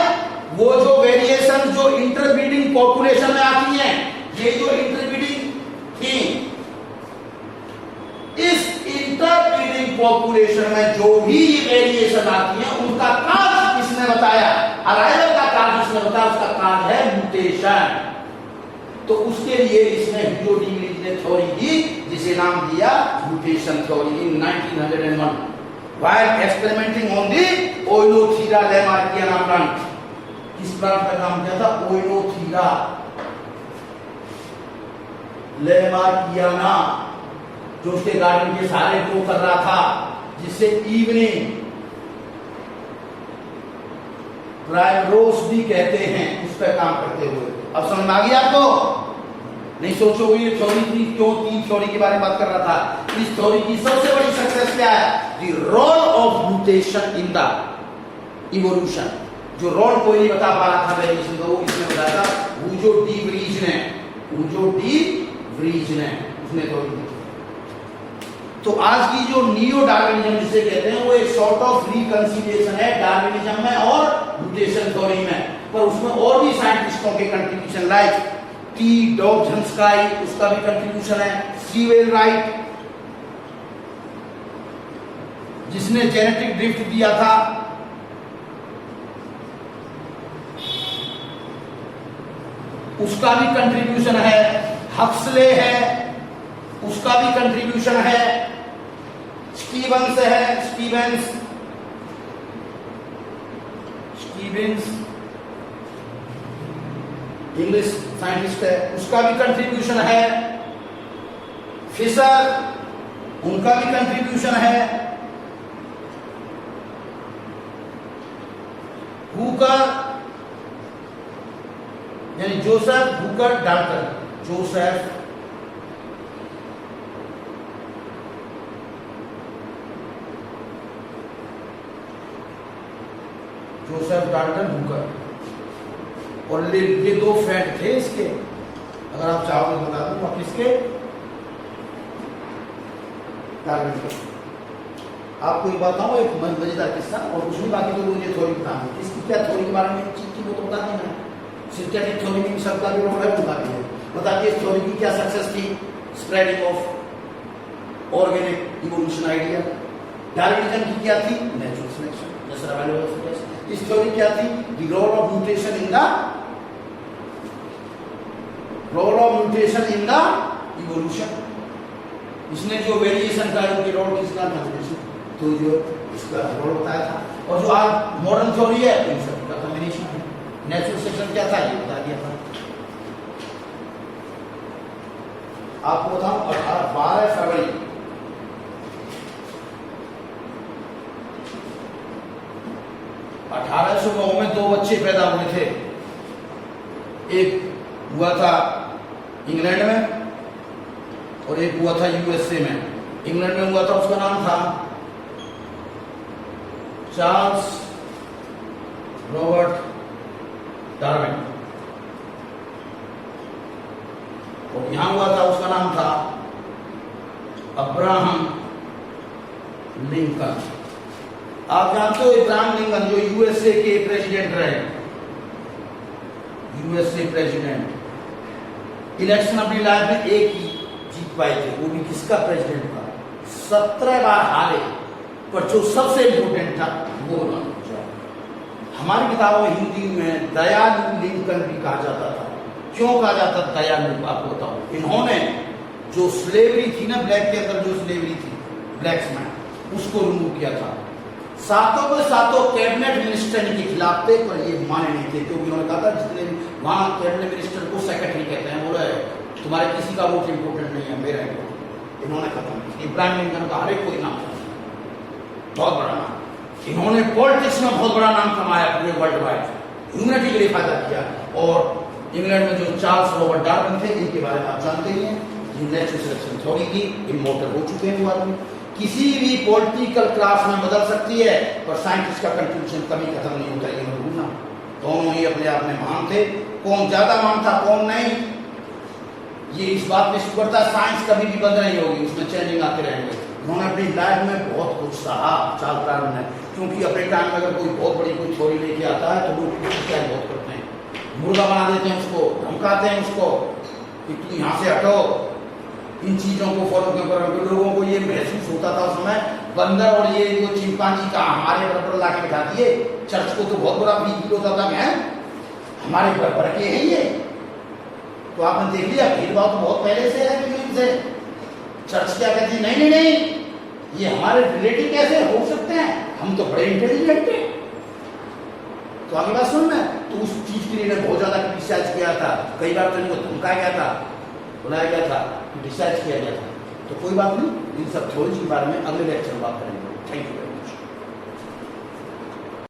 वो जो वेरिएशन जो इंटरब्रीडिंग पॉपुलेशन में आती हैं, ये जो इंटरब्रीडिंग थी, इस इंटरब्रीडिंग पॉपुलेशन में जो भी वेरिएशन आती है उनका कार्य किसने बताया, अराइवल का कार्य जिसने बताया उसका कार्य है म्यूटेशन। तो उसके लिए इसने ह्यूगो डी व्रीज ने थ्योरी दी जिसे नाम दिया mutation theory in 1901 while experimenting on the Oenothera lamarckiana plant। किस प्लांट का नाम क्या था, ओइनोथीरा लेमार्कियाना, जो उसके गार्डन के सारे ग्रो कर रहा था, जिससे इवनिंग प्राइमरोस भी कहते हैं, उस पर काम करते हुए। अब समझ में आ गया आपको, नहीं सोचो ये थ्योरी थी, क्यों तीन थ्योरी के बारे में बात कर रहा था। इस थ्योरी की सबसे बड़ी सक्सेस क्या है, the role of mutation in the evolution. जो रोल कोई नहीं बता पा रहा था वेरिएशन का, वो इसने बताया था ह्यूगो डी व्रीज ने, ह्यूगो डी व्रीज ने उसने थ्योरी दी। तो आज की जो नियो डार्विनिज्म जिसे कहते हैं वो एक सॉर्ट ऑफ रिकंसिलिएशन है डार्विनिज्म में और म्यूटेशन थ्योरी में, पर उसमें और भी साइंटिस्टों के कंट्रीब्यूशन लाइक टी डॉबझंस्काई, उसका भी कंट्रीब्यूशन है, सीवेल राइट जिसने जेनेटिक ड्रिफ्ट दिया था, उसका भी कंट्रीब्यूशन है, हक्सले है उसका भी कंट्रीब्यूशन है, स्टीवंस है, स्टीवेंस इंग्लिश साइंटिस्ट है, उसका भी कंट्रीब्यूशन है, फिशर उनका भी कंट्रीब्यूशन है, हुकर यानी Joseph Hooker Dalton, Joseph Dalton Hooker, और ये दो फ्रेंड थे इसके, अगर आप चाहो तो बता दूं, किसके, डार्विन के। आपको एक बात बताऊं, एक मजेदार किस्सा, और कुछ नहीं, बाकी तो मुझे थ्योरी बताऊंगा। इसकी क्या थ्योरी के बारे में चीज की वो तो बता देना, सिंथेटिक थ्योरी में सबका भी रोल है, बता दिए थ्योरी की क्या सक्सेस थी, spreading of organic evolution idea. Darwinism की क्या थी, नेचुरल सिलेक्शन, जैसा अवेलेबल। इस थ्योरी क्या थी, the role of mutation in the evolution. इसने जो वेरिएशन का उनके रोल किसका था, तो जो इसका रोल बताया था, और जो आज मॉडर्न थ्योरी है इन सब का कॉम्बिनेशन है। नेचुरल सिलेक्शन क्या था ये बता दिया था। आपको बताऊं 12 फरवरी 1809 में दो बच्चे पैदा हुए थे, एक हुआ था इंग्लैंड में और एक हुआ था यूएसए में। इंग्लैंड में हुआ था, उसका नाम था चार्ल्स रॉबर्ट डार्विन, यहां हुआ था, उसका नाम था अब्राहम लिंकन। आप जानते हो इब्राहिम लिंकन जो यूएसए के प्रेसिडेंट रहे, यूएसए प्रेसिडेंट, इलेक्शन अपनी लाइफ में एक ही जीत पाए थे, वो भी किसका प्रेसिडेंट था, 17 बार हारे, पर जो सबसे इंपोर्टेंट था वो उन्होंने पूछा। हमारी किताबों में हिंदी में दयालु लिंकन भी कहा जाता था। क्यों कहा जाता दयालु, आपको बताओ। इन्होंने जो स्लेवरी थी ना, ब्लैक के अंदर जो स्लेवरी थी, ब्लैक्स में, उसको रिमूव किया था। सातों के सातों कैबिनेट मिनिस्टर के खिलाफ थे, पर ये माने नहीं थे, क्योंकि उन्होंने कहा था जितने वहां कैबिनेट मिनिस्टर को सेक्रेटरी कहते हैं, बोले तुम्हारे किसी का वोट इंपोर्टेंट नहीं है, मेरा इंपोर्टेंट। इन्होंने खत्म किया। इब्राहिम लिंकन का हर एक कोई नाम, बहुत बड़ा नाम। इन्होंने पॉलिटिक्स में बहुत बड़ा नाम कमाया, पूरे वर्ल्ड वाइड ह्यूमैनिटी के लिए फायदा किया। और इंग्लैंड में जो चार्ल्स रॉबर्ट डार्विन थे, इनके बारे में आप जानते ही हैं, नेचुरल सिलेक्शन थ्योरी की इमॉर्टल हो चुके हैं वो आदमी। किसी भी पॉलिटिकल क्लास में बदल सकती है, पर साइंटिस्ट का कंट्रीब्यूशन कभी खत्म नहीं होता, ये मत भूलना। दोनों ही अपने आप में महान थे, कौन ज्यादा महान था कौन नहीं, ये इस बात पे शुक्र था, साइंस कभी भी बंद नहीं होगी, उसमें चेंजिंग आते रहेंगे। उन्होंने अपनी लाइफ में बहुत कुछ सहा चाल प्रारंभ में, क्योंकि अपने टाइम में अगर कोई बहुत बड़ी कोई थ्योरी लेके आता है तो लोग बहुत करते हैं, मुर्गा बना देते हैं उसको, धमकाते हैं उसको कि तुम यहाँ से हटो, इन चीजों को फॉलो क्यों करो। लोगों को ये महसूस होता था उस समय, बंदर और ये जो चिंपांजी का हमारे बराबर ला के बिठा दिए, चर्च को तो बहुत बड़ा फील होता था कि हमारे बराबर के हैं ये। तो आपने देख लिया भेदभाव तो बहुत पहले से है कि से चर्च क्या कहती है, नहीं नहीं नहीं ये हमारे रिलेटिव कैसे हो सकते हैं, हम तो बड़े इंटेलिजेंट हैं। तो आगे बात सुन में, तो उस चीज के लिए बहुत ज्यादा क्रिटिसाइज किया था, कई बार तो इनको धमकाया गया था, बुलाया गया था, क्रिटिसाइज किया गया था। तो कोई बात नहीं, इन सब थ्योरीज के बारे में अगले लेक्चर में बात करेंगे। Thank you.